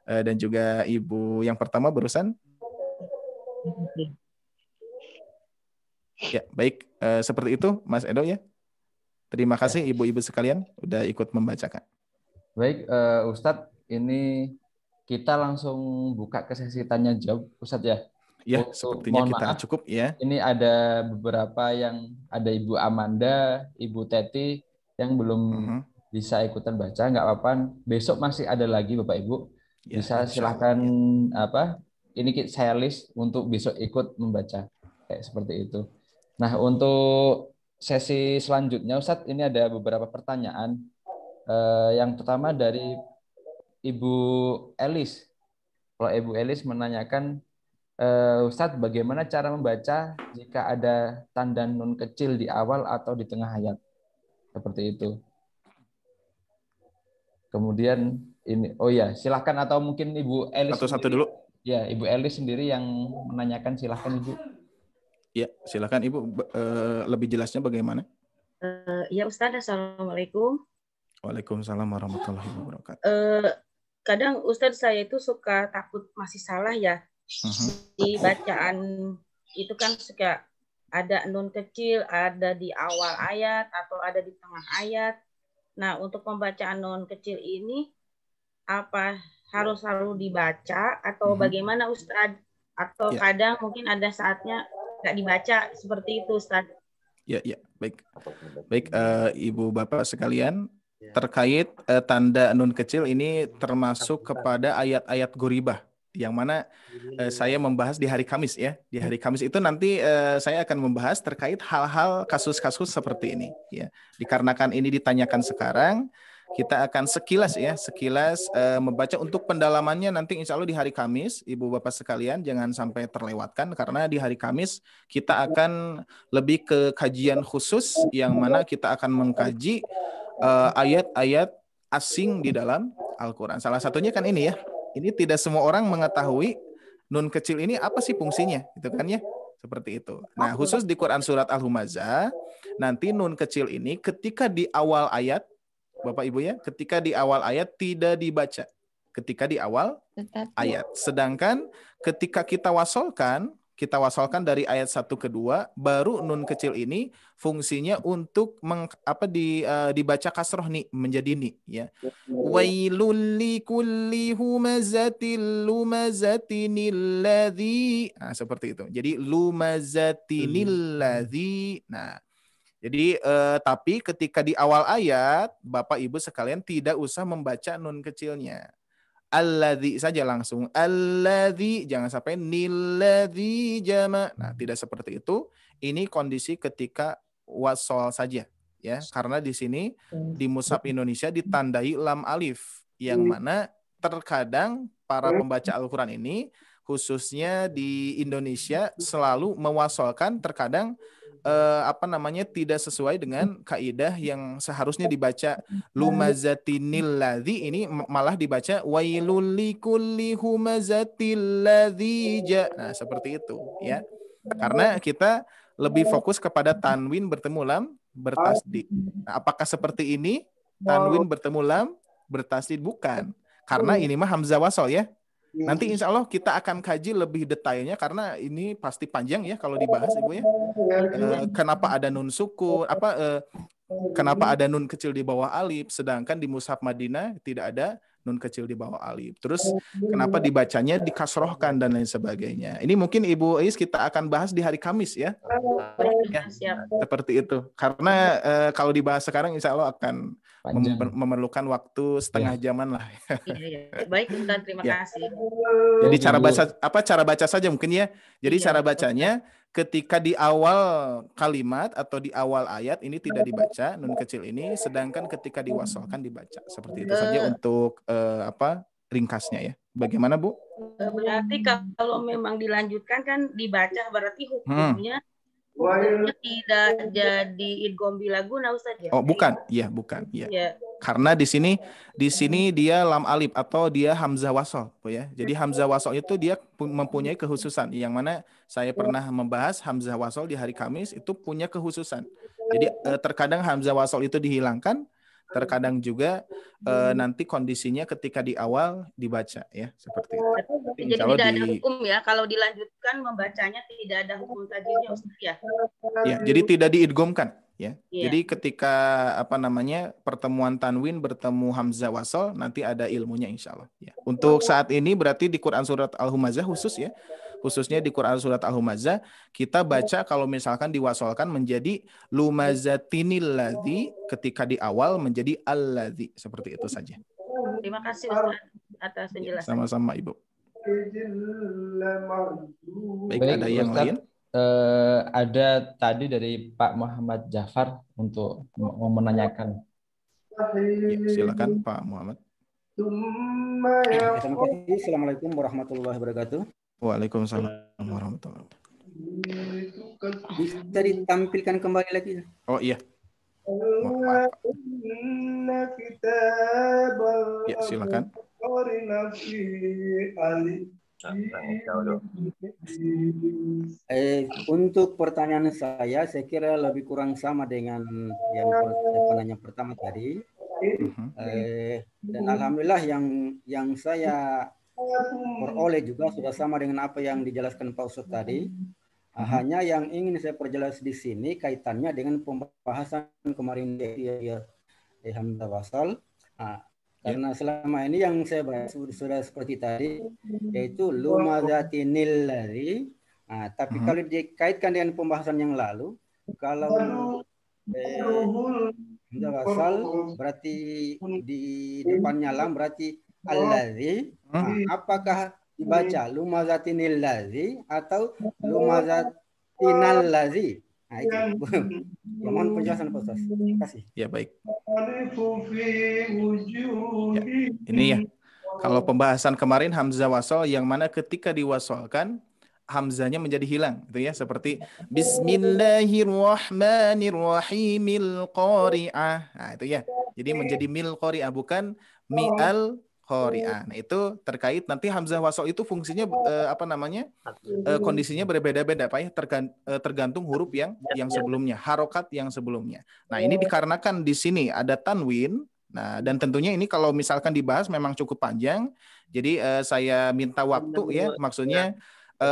dan juga Ibu yang pertama barusan. Ya, baik. Seperti itu Mas Edo ya. Terima kasih ibu-ibu sekalian udah ikut membacakan. Baik, Ustadz, ini kita langsung buka ke sesi tanya jawab, Ustadz ya. Ya, Untuk, sepertinya mohon kita maaf, cukup ya. Ini ada beberapa yang ada Ibu Amanda, Ibu Teti yang belum bisa ikutan baca, nggak apa-apa. Besok masih ada lagi Bapak Ibu. Ya, Bisa silahkan ini saya list untuk besok ikut membaca kayak seperti itu. Nah, untuk sesi selanjutnya Ustadz, ini ada beberapa pertanyaan. Yang pertama dari Ibu Elis. Kalau Ibu Elis menanyakan, Ustadz, bagaimana cara membaca jika ada tanda nun kecil di awal atau di tengah ayat? Seperti itu. Kemudian ini, silahkan atau mungkin Ibu Elis satu-satu dulu. Ya, Ibu Elis sendiri yang menanyakan, silahkan Ibu. Ya, silahkan Ibu, lebih jelasnya bagaimana? Ya Ustadz, Assalamualaikum. Waalaikumsalam warahmatullahi wabarakatuh. Kadang Ustadz saya itu suka takut masih salah ya. Di bacaan itu kan suka ada nun kecil, ada di awal ayat atau ada di tengah ayat. Nah, untuk pembacaan nun kecil ini apa harus selalu dibaca atau bagaimana Ustadz? Atau kadang mungkin ada saatnya nggak dibaca seperti itu Ustadz. Ya, baik. Baik, Ibu Bapak sekalian, terkait tanda nun kecil ini termasuk kepada ayat-ayat goribah yang mana saya membahas di hari Kamis ya. Di hari Kamis itu nanti saya akan membahas terkait hal-hal kasus-kasus seperti ini ya. Dikarenakan ini ditanyakan sekarang, kita akan sekilas membaca untuk pendalamannya nanti insya Allah di hari Kamis. Ibu Bapak sekalian jangan sampai terlewatkan karena di hari Kamis kita akan lebih ke kajian khusus yang mana kita akan mengkaji ayat-ayat asing di dalam Al-Quran. Salah satunya kan ini ya. Ini tidak semua orang mengetahui nun kecil ini apa sih fungsinya, gitu kan ya? Seperti itu. Nah, khusus di Quran surat Al-Humazah, nanti nun kecil ini ketika di awal ayat, Bapak Ibu ya, ketika di awal ayat tidak dibaca. Ketika di awal ayat. Sedangkan ketika kita wasolkan dari ayat 1 ke 2, baru nun kecil ini fungsinya untuk dibaca kasroh nih menjadi ni ya. Wailul likulli humazatil lumazatinil ladzi. Nah, seperti itu. Jadi lumazatinil ladzi. Nah, jadi tapi ketika di awal ayat, Bapak Ibu sekalian tidak usah membaca nun kecilnya. Alladzi saja langsung. Alladzi, jangan sampai nilladzi jama. Nah, tidak seperti itu. Ini kondisi ketika wasol saja ya. Karena di sini di Mushaf Indonesia ditandai lam alif yang mana terkadang para pembaca Al-Qur'an ini khususnya di Indonesia selalu mewasolkan terkadang tidak sesuai dengan kaidah yang seharusnya dibaca lumazatinil ladzi, ini malah dibaca wailul likulli humazatil ladzi. Nah, seperti itu ya. Karena kita lebih fokus kepada tanwin bertemu lam bertasdid. Nah, apakah seperti ini? Tanwin bertemu lam bertasdid? Bukan. Karena ini mah hamzah wasol ya. Nanti insya Allah kita akan kaji lebih detailnya karena ini pasti panjang ya kalau dibahas Ibu ya. Kenapa ada nun sukun, kenapa ada nun kecil di bawah alif, sedangkan di Mushaf Madinah tidak ada nun kecil di bawah alif. Terus kenapa dibacanya dikasrohkan dan lain sebagainya. Ini mungkin Ibu Ais kita akan bahas di hari Kamis ya. Seperti itu. Karena kalau dibahas sekarang insya Allah akan memerlukan waktu setengah jaman lah. Baik Ustaz, terima kasih. Jadi cara baca saja mungkin ya. Jadi cara bacanya ketika di awal kalimat atau di awal ayat ini tidak dibaca nun kecil ini, sedangkan ketika diwasolkan dibaca. Seperti itu saja untuk ringkasnya ya. Bagaimana Bu? Berarti kalau memang dilanjutkan kan dibaca berarti hukumnya tidak jadi idgham bilaguna Ustaz ya? Oh, bukan. Iya, bukan. Iya. Karena di sini dia lam alif atau dia hamzah wasol, Bu ya. Jadi hamzah wasol itu dia mempunyai kekhususan yang mana saya pernah membahas hamzah wasol di hari Kamis itu punya kekhususan. Jadi terkadang hamzah wasol itu dihilangkan, terkadang juga nanti kondisinya ketika di awal dibaca ya seperti itu. Tapi Jadi tidak ada hukum ya kalau dilanjutkan membacanya, tidak ada hukum tajwidnya Ustaz ya. Ya, jadi tidak diidghamkan ya. Iya. Jadi ketika pertemuan tanwin bertemu hamzah wasol nanti ada ilmunya insya Allah. Ya. Untuk saat ini berarti di Quran surat Al-Humazah khususnya di Quran surat Al-Humazah kita baca kalau misalkan diwasolkan menjadi lumazatinil ladzi, ketika di awal menjadi alladzi, seperti itu saja. Terima kasih Ustaz atas penjelasan. Sama-sama Ibu. Baik, Baik, ada yang Ustaz, lain? Ada tadi dari Pak Muhammad Jafar untuk mau menanyakan. Ya, silakan Pak Muhammad. Terima kasih. Assalamualaikum warahmatullahi wabarakatuh. Waalaikumsalam warahmatullahi wabarakatuh. Bisa ditampilkan kembali lagi? Oh iya. Maaf. Ya, silakan. Untuk pertanyaan saya kira lebih kurang sama dengan yang penanya pertama tadi. Dan alhamdulillah yang saya peroleh juga sudah sama dengan apa yang dijelaskan Pak Ustadz tadi. Hanya yang ingin saya perjelas di sini kaitannya dengan pembahasan kemarin ya hamzah wasal. Karena selama ini yang saya bahas sudah seperti tadi, yaitu lumazatinil ladzi. Tapi kalau dikaitkan dengan pembahasan yang lalu, kalau hamzah wasal berarti di depannya lam berarti alladzi. Apakah dibaca lumazatinil ladzi atau lumazatinal ladzi? Nah, itu. Ya, mohon penjelasan Pak Ustaz. Terima kasih. Ya, baik. Ya, ini ya. Kalau pembahasan kemarin hamzah wasol yang mana ketika diwasolkan hamzahnya menjadi hilang, itu ya, seperti Bismillahirrahmanirrahimil qari'ah. Nah, itu ya. Jadi menjadi mil qari'ah bukan mi'al qari'ah. Nah, itu terkait nanti hamzah wasol itu fungsinya kondisinya berbeda-beda Pak ya, tergantung huruf yang sebelumnya, harokat yang sebelumnya. Nah, ini dikarenakan di sini ada tanwin. Nah, dan tentunya ini kalau misalkan dibahas memang cukup panjang. Jadi saya minta waktu ya, maksudnya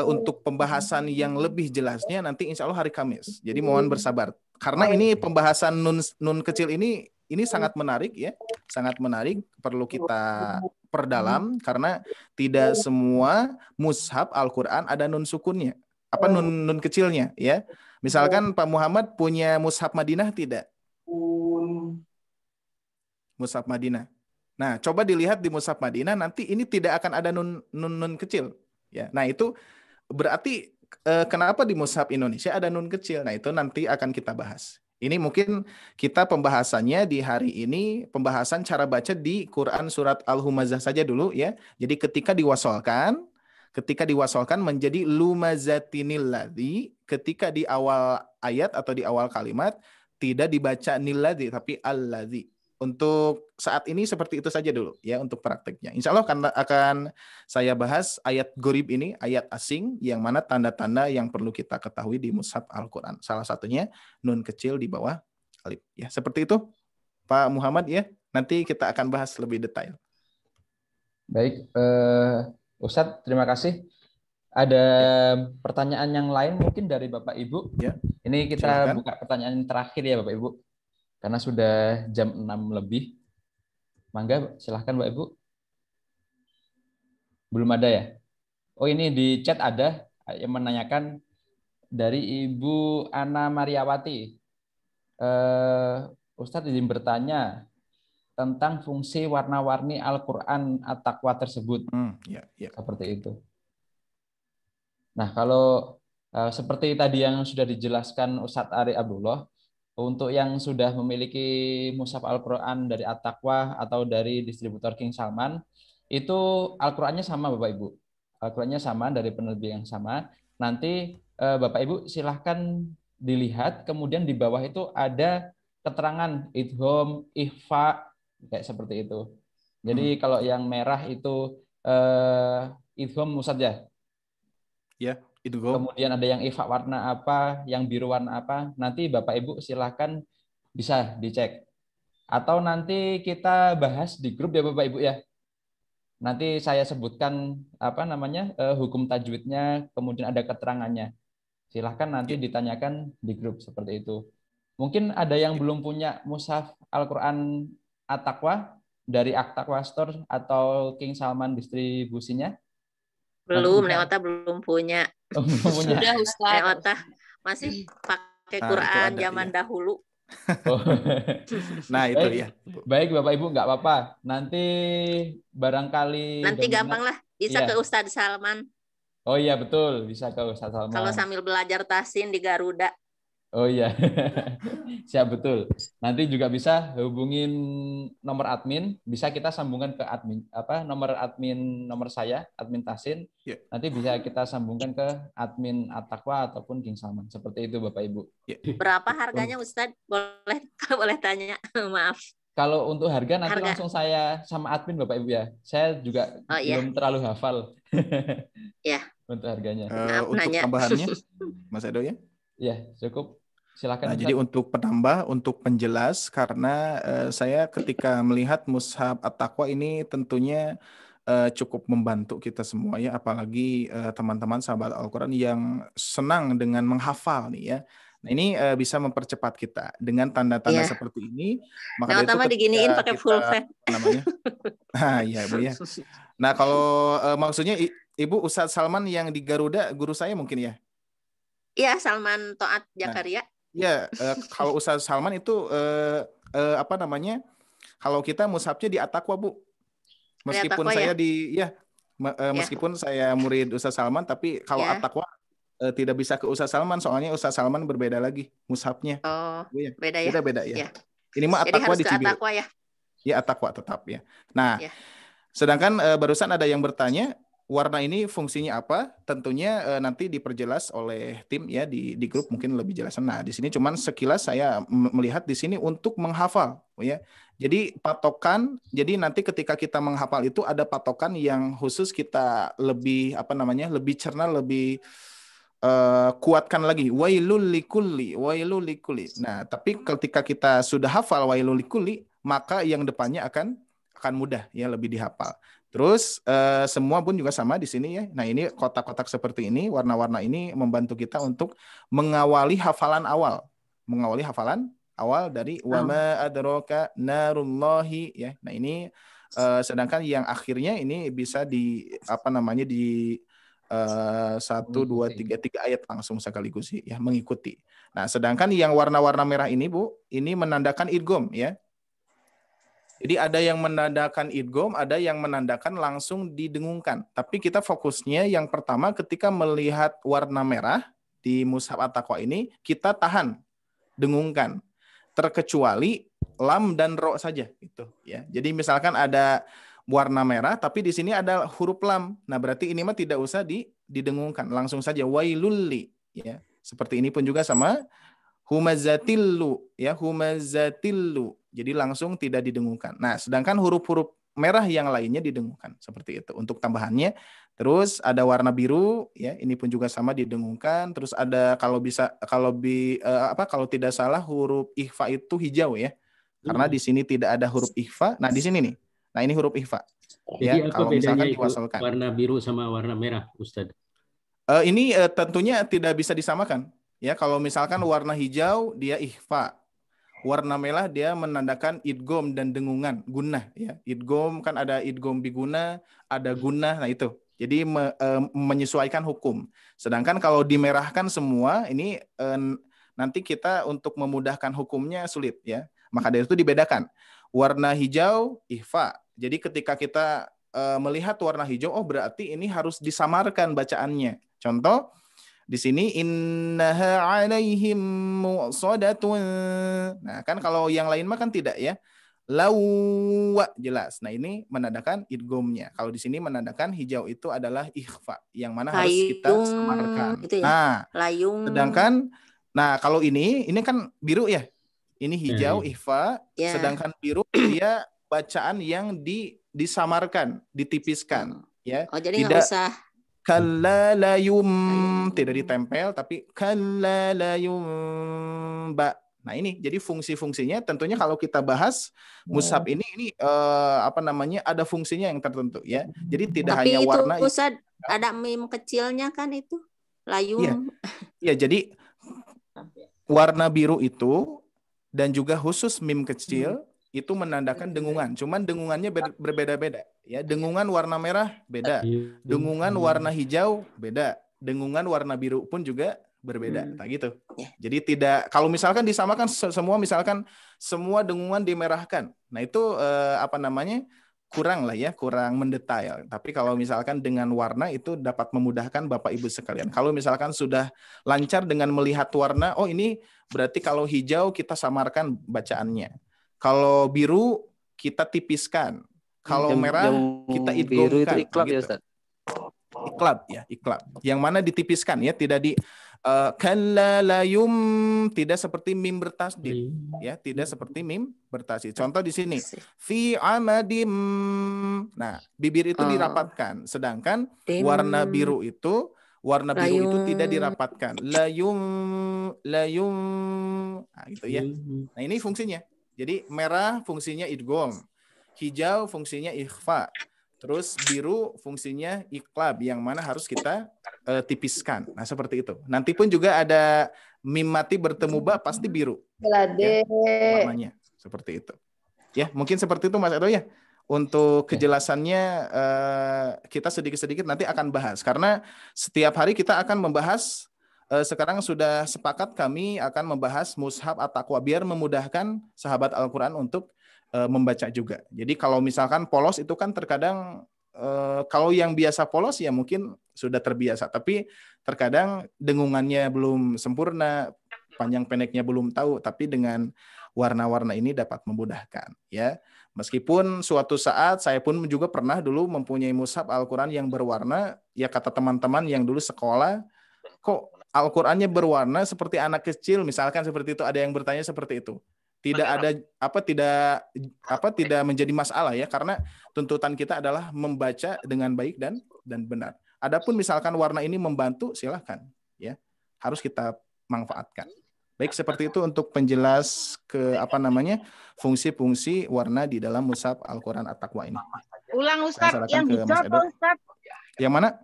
untuk pembahasan yang lebih jelasnya nanti insya Allah hari Kamis. Jadi mohon bersabar. Karena ini pembahasan nun kecil ini sangat menarik ya, sangat menarik, perlu kita perdalam karena tidak semua mushaf Al-Qur'an ada nun sukunnya, nun kecilnya ya. Misalkan Pak Muhammad punya mushaf Madinah tidak? Mushaf Madinah. Nah, coba dilihat di mushaf Madinah nanti ini tidak akan ada nun kecil ya. Nah, itu berarti kenapa di mushaf Indonesia ada nun kecil? Nah, itu nanti akan kita bahas. Ini mungkin kita pembahasannya di hari ini, pembahasan cara baca di Quran surat Al-Humazah saja dulu ya. Jadi ketika diwasolkan menjadi lumazatinil ladzi, ketika di awal ayat atau di awal kalimat tidak dibaca nil ladzi tapi al-ladzi. Untuk saat ini seperti itu saja dulu ya untuk prakteknya. Insya Allah akan saya bahas ayat gharib ini, ayat asing yang mana tanda-tanda yang perlu kita ketahui di mushaf Al-Quran. Salah satunya nun kecil di bawah alif. Ya, seperti itu Pak Muhammad ya. Nanti kita akan bahas lebih detail. Baik, Ustadz terima kasih. Ada pertanyaan yang lain mungkin dari Bapak Ibu? Ya. Ini kita silakan. Buka pertanyaan terakhir ya Bapak Ibu. Karena sudah jam 6 lebih. Mangga, silahkan Mbak Ibu. Belum ada ya? Oh, ini di chat ada yang menanyakan dari Ibu Ana Mariawati. Ustadz izin bertanya tentang fungsi warna-warni Al-Quran At-Taqwa tersebut. Ya. Seperti itu. Nah, kalau seperti tadi yang sudah dijelaskan Ustadz Ari Abdullah, untuk yang sudah memiliki mushaf Al-Quran dari At-Taqwa atau dari distributor King Salman, itu Al-Qurannya sama Bapak Ibu. Al-Qurannya sama dari penerbit yang sama. Nanti Bapak Ibu silahkan dilihat, kemudian di bawah itu ada keterangan idgham, ikhfa, kayak seperti itu. Jadi kalau yang merah itu idgham Ustadz ya? Ya, kemudian ada yang ikhfa warna apa, yang biru warna apa. Nanti Bapak Ibu silahkan bisa dicek. Atau nanti kita bahas di grup ya Bapak Ibu ya. Nanti saya sebutkan hukum tajwidnya, kemudian ada keterangannya. Silahkan nanti ditanyakan di grup seperti itu. Mungkin ada yang belum punya mushaf Al-Quran At-Taqwa dari At-Taqwa Store atau King Salman distribusinya? Belum, Neota belum punya. Belum punya. Sudah Ustaz. Neota masih pakai Quran zaman dahulu. Oh. Nah itu baik, ya. Baik Bapak Ibu, nggak apa-apa. Nanti barangkali. Nanti gampang lah, bisa ke Ustadz Salman. Oh iya betul, bisa ke Ustadz Salman. Kalau sambil belajar tasin di Garuda. Oh iya, siap betul. Nanti juga bisa hubungin nomor admin, bisa kita sambungkan ke admin nomor saya, admin Tasin. Yeah. Nanti bisa kita sambungkan ke admin At-Taqwa ataupun King Salman. Seperti itu Bapak Ibu. Yeah. Berapa harganya Ustadz? Boleh tanya, maaf. Kalau untuk harga nanti langsung saya sama admin Bapak Ibu ya. Saya juga belum terlalu hafal. Ya. Untuk harganya. Untuk tambahannya, Mas Edo ya? Ya, cukup. Silakan. Nah, jadi untuk penambah, untuk penjelas, karena saya ketika melihat mushaf At-Taqwa ini tentunya cukup membantu kita semua ya, apalagi teman-teman sahabat Al-Quran yang senang dengan menghafal nih ya. Nah ini bisa mempercepat kita dengan tanda-tanda seperti ini. Maka itu diginiin pakai full fat. Namanya. Nah, iya Bu ya. Nah kalau maksudnya Ibu Ustadz Salman yang di Garuda, guru saya mungkin ya? Iya, Salman Toat Jakaria. Ya, kalau Ustadz Salman itu kalau kita mushafnya di At-Taqwa Bu. Meskipun saya meskipun saya murid Ustadz Salman, tapi kalau At-Taqwa tidak bisa ke Ustadz Salman, soalnya Ustadz Salman berbeda lagi mushafnya. Oh, ya. Beda ya. Beda ya. Ini mah At-Taqwa di Cibiru. At-Taqwa ya. Ya, At-Taqwa tetap ya. Nah, sedangkan barusan ada yang bertanya, warna ini fungsinya apa? Tentunya nanti diperjelas oleh tim ya di grup, mungkin lebih jelas. Nah, di sini cuman sekilas saya melihat di sini untuk menghafal ya. Jadi patokan, jadi nanti ketika kita menghafal itu ada patokan yang khusus kita lebih lebih cerna, lebih kuatkan lagi. Wailul likulli. Nah, tapi ketika kita sudah hafal wailul likulli, maka yang depannya akan mudah ya, lebih dihafal. Terus semua pun juga sama di sini ya. Nah ini kotak-kotak seperti ini, warna-warna ini membantu kita untuk mengawali hafalan awal. Dari wama adraka narullahi ya. Nah ini sedangkan yang akhirnya ini bisa di 1, 2, 3 ayat langsung sekaligus ya, mengikuti. Nah sedangkan yang warna-warna merah ini Bu, ini menandakan idgham ya. Jadi ada yang menandakan idgham, ada yang menandakan langsung didengungkan. Tapi kita fokusnya yang pertama ketika melihat warna merah di mushaf At-Taqwa ini, kita tahan, dengungkan. Terkecuali lam dan ro saja gitu ya. Jadi misalkan ada warna merah tapi di sini ada huruf lam. Nah, berarti ini mah tidak usah didengungkan, langsung saja wailulli ya. Seperti ini pun juga sama humazatillu ya, humazatillu. Jadi langsung tidak didengungkan. Nah, sedangkan huruf-huruf merah yang lainnya didengungkan seperti itu. Untuk tambahannya, terus ada warna biru ya, ini pun juga sama didengungkan. Terus ada kalau tidak salah huruf ikhfa itu hijau ya. Karena di sini tidak ada huruf ikhfa. Nah, di sini nih. Nah, ini huruf ikhfa. Jadi ya, apa kalau bedanya misalkan itu diwasalkan. warna biru sama warna merah, Ustadz? Ini tentunya tidak bisa disamakan. Ya, kalau misalkan warna hijau dia ikhfa. Warna merah dia menandakan idgham dan dengungan, gunnah ya. Idgham kan ada idgham biguna, ada gunnah, nah itu. Jadi menyesuaikan hukum. Sedangkan kalau dimerahkan semua ini nanti kita untuk memudahkan hukumnya sulit ya. Maka dari itu dibedakan. Warna hijau ikhfa. Jadi ketika kita melihat warna hijau, oh berarti ini harus disamarkan bacaannya. Contoh di sini innaha 'alaihim mu'sadatun. Nah, kan kalau yang lain mah kan tidak ya. Lawa jelas. Nah, ini menandakan idghamnya. Kalau di sini menandakan hijau itu adalah ikhfa, yang mana harus kita samarkan. Gitu ya? Nah, layung. Sedangkan kalau ini kan biru ya. Ini hijau ikhfa, sedangkan biru dia bacaan yang disamarkan, ditipiskan ya. Oh, jadi nggak usah Kalla la tidak ditempel, tapi kalla la yumba. Nah ini jadi fungsi-fungsinya tentunya kalau kita bahas mushaf ini apa namanya, ada fungsinya yang tertentu ya. Jadi tidak Tapi hanya itu warna. Ustaz ada mim kecilnya kan itu layum. Iya. Iya, jadi warna biru itu dan juga khusus mim kecil itu menandakan dengungan. Cuman dengungannya berbeda-beda ya. Dengungan warna merah beda. Dengungan warna hijau beda. Dengungan warna biru pun juga berbeda. Nah gitu. Jadi tidak, kalau misalkan disamakan semua, misalkan semua dengungan dimerahkan. Nah itu apa namanya? Kurang lah ya, kurang mendetail. Tapi kalau misalkan dengan warna itu dapat memudahkan Bapak Ibu sekalian. Kalau misalkan sudah lancar dengan melihat warna, oh ini berarti kalau hijau kita samarkan bacaannya. Kalau biru kita tipiskan. Kalau merah kita idghamkan. Biru itu iklab gitu. ya Ustaz? Iklab ya, iklab. Yang mana ditipiskan ya, tidak di kalla la yum, tidak seperti mim bertasdid ya, tidak seperti mim bertasdid. Contoh di sini fi amadim. Nah, bibir itu dirapatkan, sedangkan warna biru itu tidak dirapatkan. Layum. Nah, gitu ya. Nah, ini fungsinya. Jadi merah fungsinya idgham, hijau fungsinya ikhfa, terus biru fungsinya iklab yang mana harus kita tipiskan. Nah, seperti itu. Nanti pun juga ada mim mati bertemu ba pasti biru. Ya, warnanya seperti itu. Ya, mungkin seperti itu Mas Edo ya. Untuk kejelasannya kita sedikit-sedikit nanti akan bahas karena setiap hari kita akan membahas. Sekarang sudah sepakat kami akan membahas mushaf at-taqwa biar memudahkan sahabat Al-Quran untuk membaca juga. Jadi kalau misalkan polos itu kan terkadang kalau yang biasa polos ya mungkin sudah terbiasa, tapi terkadang dengungannya belum sempurna, panjang pendeknya belum tahu, tapi dengan warna-warna ini dapat memudahkan ya. Meskipun suatu saat saya pun juga pernah dulu mempunyai mushaf Al-Quran yang berwarna, ya kata teman-teman yang dulu sekolah, kok Al-Qur'annya berwarna seperti anak kecil, misalkan seperti itu, ada yang bertanya seperti itu. Tidak menjadi masalah ya, karena tuntutan kita adalah membaca dengan baik dan benar. Adapun misalkan warna ini membantu, silahkan ya. Harus kita manfaatkan. Baik, seperti itu untuk penjelas fungsi-fungsi warna di dalam mushaf Al-Qur'an At-Taqwa ini. Ulang Ustaz, yang hijau apa Ustaz? Yang mana?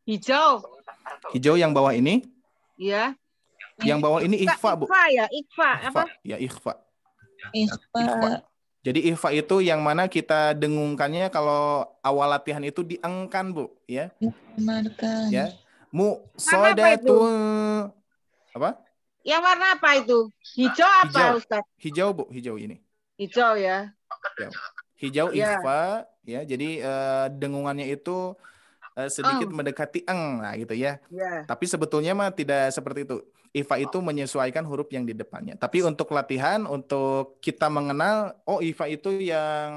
Hijau. Hijau yang bawah ini? Iya. Yang bawah ini ikhfa, Bu. Ikhfa ya, ikhfa. Apa? Ya, ikhfa. Ikhfa. Jadi ikhfa itu yang mana kita dengungkannya kalau awal latihan itu diengkan, Bu, ya. Ya. Musodatun. Apa? Yang warna apa itu? Hijau apa, Ustaz? Hijau, Bu, hijau ini. Hijau ya. Hijau ikhfa ya. Jadi dengungannya itu sedikit mendekati eng, nah gitu ya. Tapi sebetulnya mah tidak seperti itu. Ikhfa itu menyesuaikan huruf yang di depannya. Tapi untuk latihan, untuk kita mengenal, oh ikhfa itu yang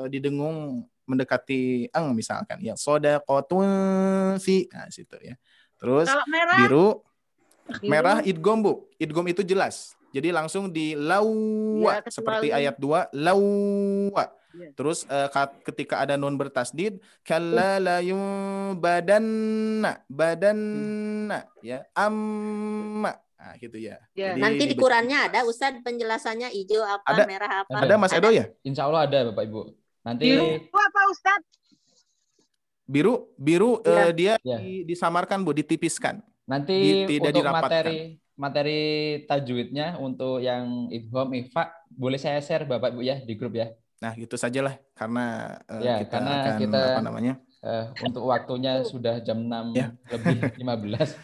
didengung mendekati eng misalkan. Ya, shadaqatun fi, nah situ ya. Terus biru, merah idgham, Bu. Idgham itu jelas. Jadi langsung di lawa seperti ayat 2, lawa. Terus ketika ada nun bertasdid, kalla la badanna ya, amma. Nah, gitu ya. Jadi, nanti di Qurannya ada Ustaz penjelasannya hijau apa, ada, merah apa. Ada Mas Edo ya? Insya Allah ada Bapak Ibu. Nanti biru apa Ustaz? Biru dia disamarkan, Bu, ditipiskan. Nanti tidak untuk dirapatkan. materi tajwidnya untuk yang idgham ikhfa boleh saya share Bapak Ibu ya di grup ya. Nah, gitu sajalah karena kita untuk waktunya sudah jam 6 lebih 15.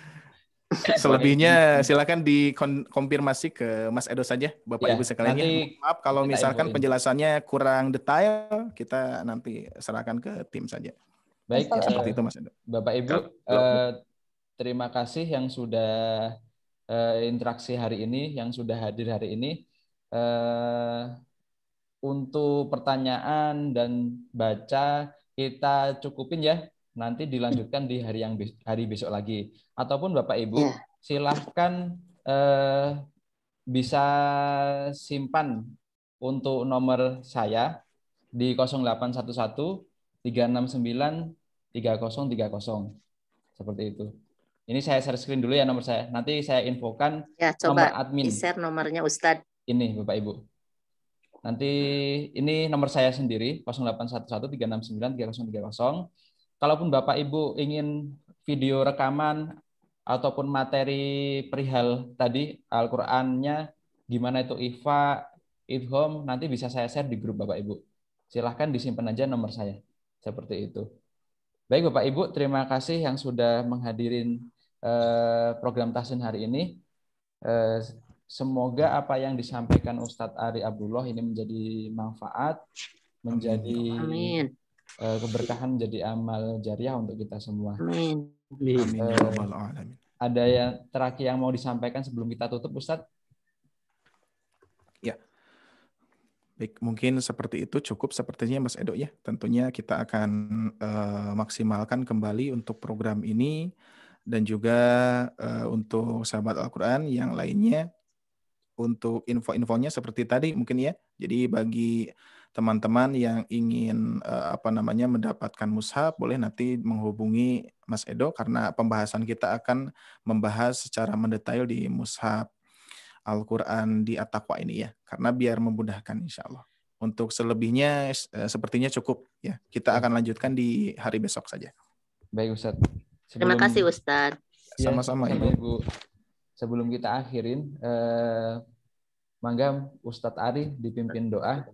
Selebihnya silakan dikonfirmasi ke Mas Edo saja, Bapak Ibu sekalian. Maaf kalau misalkan penjelasannya kurang detail, kita nanti serahkan ke tim saja. Baik, seperti itu Mas Edo. Bapak Ibu, terima kasih yang sudah interaksi hari ini, yang sudah hadir hari ini. Untuk pertanyaan dan baca kita cukupin ya. Nanti dilanjutkan di hari besok lagi. Ataupun Bapak Ibu silahkan bisa simpan untuk nomor saya di 0811 369 3030. Seperti itu. Ini saya share screen dulu ya nomor saya. Nanti saya infokan Ya, nomor coba admin. di-share nomornya Ustadz. Ini Bapak Ibu. Nanti ini nomor saya sendiri 081136933030. Kalaupun Bapak Ibu ingin video rekaman ataupun materi perihal tadi Al-Qur'annya gimana itu ikhfa, idgham, nanti bisa saya share di grup Bapak Ibu. Silahkan disimpan aja nomor saya. Seperti itu. Baik Bapak Ibu, terima kasih yang sudah menghadirin program tahsin hari ini. Semoga apa yang disampaikan Ustadz Ari Abdullah ini menjadi manfaat, menjadi keberkahan, menjadi amal jariah untuk kita semua. Amin. Ada yang terakhir yang mau disampaikan sebelum kita tutup, Ustadz? Ya, baik, mungkin seperti itu cukup sepertinya Mas Edo ya. Tentunya kita akan maksimalkan kembali untuk program ini dan juga untuk sahabat Al-Quran yang lainnya untuk info-infonya seperti tadi mungkin ya. Jadi bagi teman-teman yang ingin mendapatkan mushaf boleh nanti menghubungi Mas Edo karena pembahasan kita akan membahas secara mendetail di mushaf Al-Quran di At-Taqwa ini ya, karena biar memudahkan insya Allah. Untuk selebihnya sepertinya cukup ya. Kita akan lanjutkan di hari besok saja. Baik Ustadz. Terima kasih Ustadz. Sama-sama Ibu. Sebelum kita akhirin, mangga Ustadz Ari dipimpin doa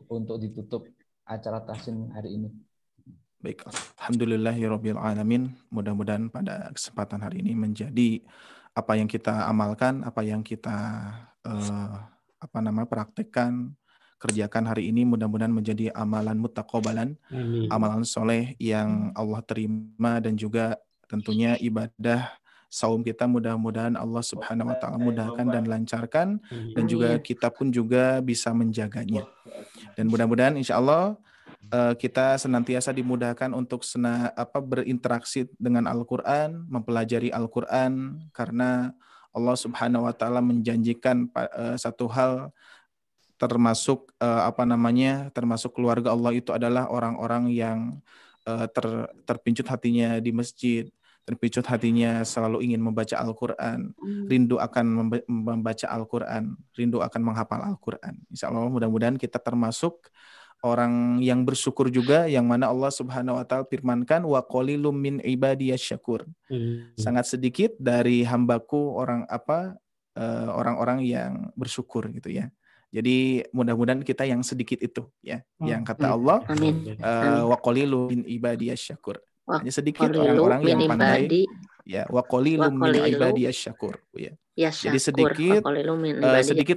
untuk ditutup acara tahsin hari ini. Baik, alhamdulillahirabbil alamin. Mudah-mudahan pada kesempatan hari ini menjadi apa yang kita amalkan, apa yang kita praktekkan, kerjakan hari ini mudah-mudahan menjadi amalan muttaqabbalan, amalan soleh yang Allah terima dan juga tentunya ibadah saum kita mudah-mudahan Allah Subhanahu wa taala mudahkan dan lancarkan dan juga kita pun juga bisa menjaganya. Dan mudah-mudahan insya Allah kita senantiasa dimudahkan untuk berinteraksi dengan Al-Quran, mempelajari Al-Quran karena Allah Subhanahu wa taala menjanjikan satu hal termasuk termasuk keluarga Allah itu adalah orang-orang yang terpincut hatinya di masjid, terpincut hatinya selalu ingin membaca Al-Quran, rindu akan membaca Al-Quran, rindu akan menghafal Al-Quran. Insya Allah mudah-mudahan kita termasuk orang yang bersyukur juga, yang mana Allah Subhanahu wa taala firmankan wa qalilum min ibadiyasy syakur. Sangat sedikit dari hambaku orang-orang yang bersyukur gitu ya. Jadi mudah-mudahan kita yang sedikit itu ya. Yang kata Allah wa qalilum min ibadiyasy syakur. Hanya sedikit orang-orang yang pandai ya wa qalilum min ibadiyasy syakur ya. Jadi sedikit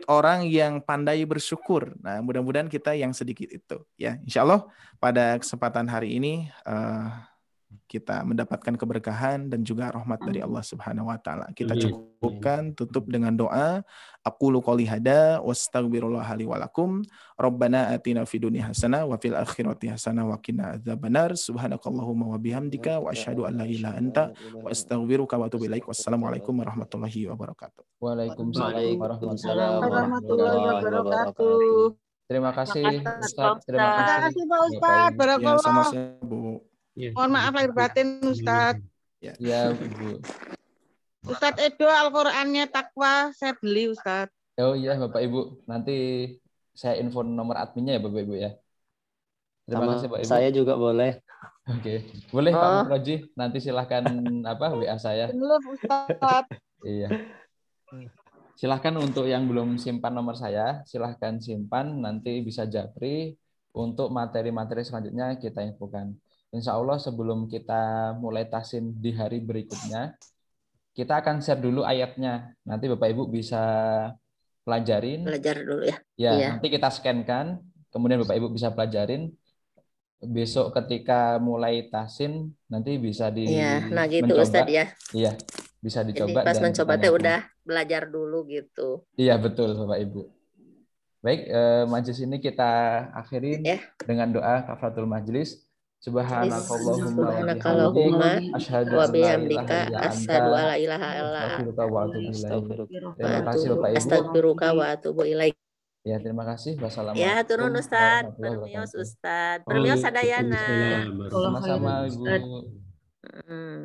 orang yang pandai bersyukur. Nah, mudah-mudahan kita yang sedikit itu ya. Insya Allah pada kesempatan hari ini kita mendapatkan keberkahan dan juga rahmat dari Allah Subhanahu wa taala. Kita cukupkan tutup dengan doa. Aqulu qouli hada wastaghfirullah li wa lakum. Rabbana atina fid dunya hasanah wa fil akhirati hasanah wa qina adzabannar. Subhanakallahumma wa bihamdika wa asyhadu an la ilaha anta wa astaghfiruka wa atubu ilaik. Wassalamualaikum warahmatullahi wabarakatuh. Waalaikumsalam warahmatullahi wabarakatuh. Terima kasih Ustaz. Terima kasih Pak Ustadz. Ya, sama-sama Bu. Mohon maaf lahir batin Ustadz. Ya Bu. Ustadz Edo Al-Qur'annya Taqwa saya beli Ustadz. Oh iya Bapak Ibu, nanti saya info nomor adminnya ya Bapak Ibu ya. Terima kasih Pak Ibu. Saya juga boleh. Oke, boleh Pak Muroji. Nanti silahkan WA saya. Iya. Silahkan untuk yang belum simpan nomor saya, silahkan simpan. Nanti bisa japri untuk materi-materi selanjutnya kita infokan. Insya Allah sebelum kita mulai tahsin di hari berikutnya, kita akan share dulu ayatnya. Nanti Bapak Ibu bisa pelajarin. Belajar dulu ya. Ya, nanti kita scan-kan, kemudian Bapak Ibu bisa pelajarin. Besok ketika mulai tahsin, nanti bisa nah gitu mencoba. Ustadz ya. Iya, bisa dicoba. Jadi pas mencoba teh udah belajar dulu gitu. Iya, betul Bapak Ibu. Baik, majelis ini kita akhirin dengan doa kafaratul majlis. Subhanakallahumma wa bihamdika asyhadu an la ilaha illa anta Terima kasih Bapak Ibu. Astaghfiruka wa atubu ilaik. Ya, terima kasih. Wassalamualaikum Ya, turun Ustadz. warahmatullahi Permios wabarakatuh. Ustadz. Permios Sadayana. Sama-sama, Ibu. Hmm.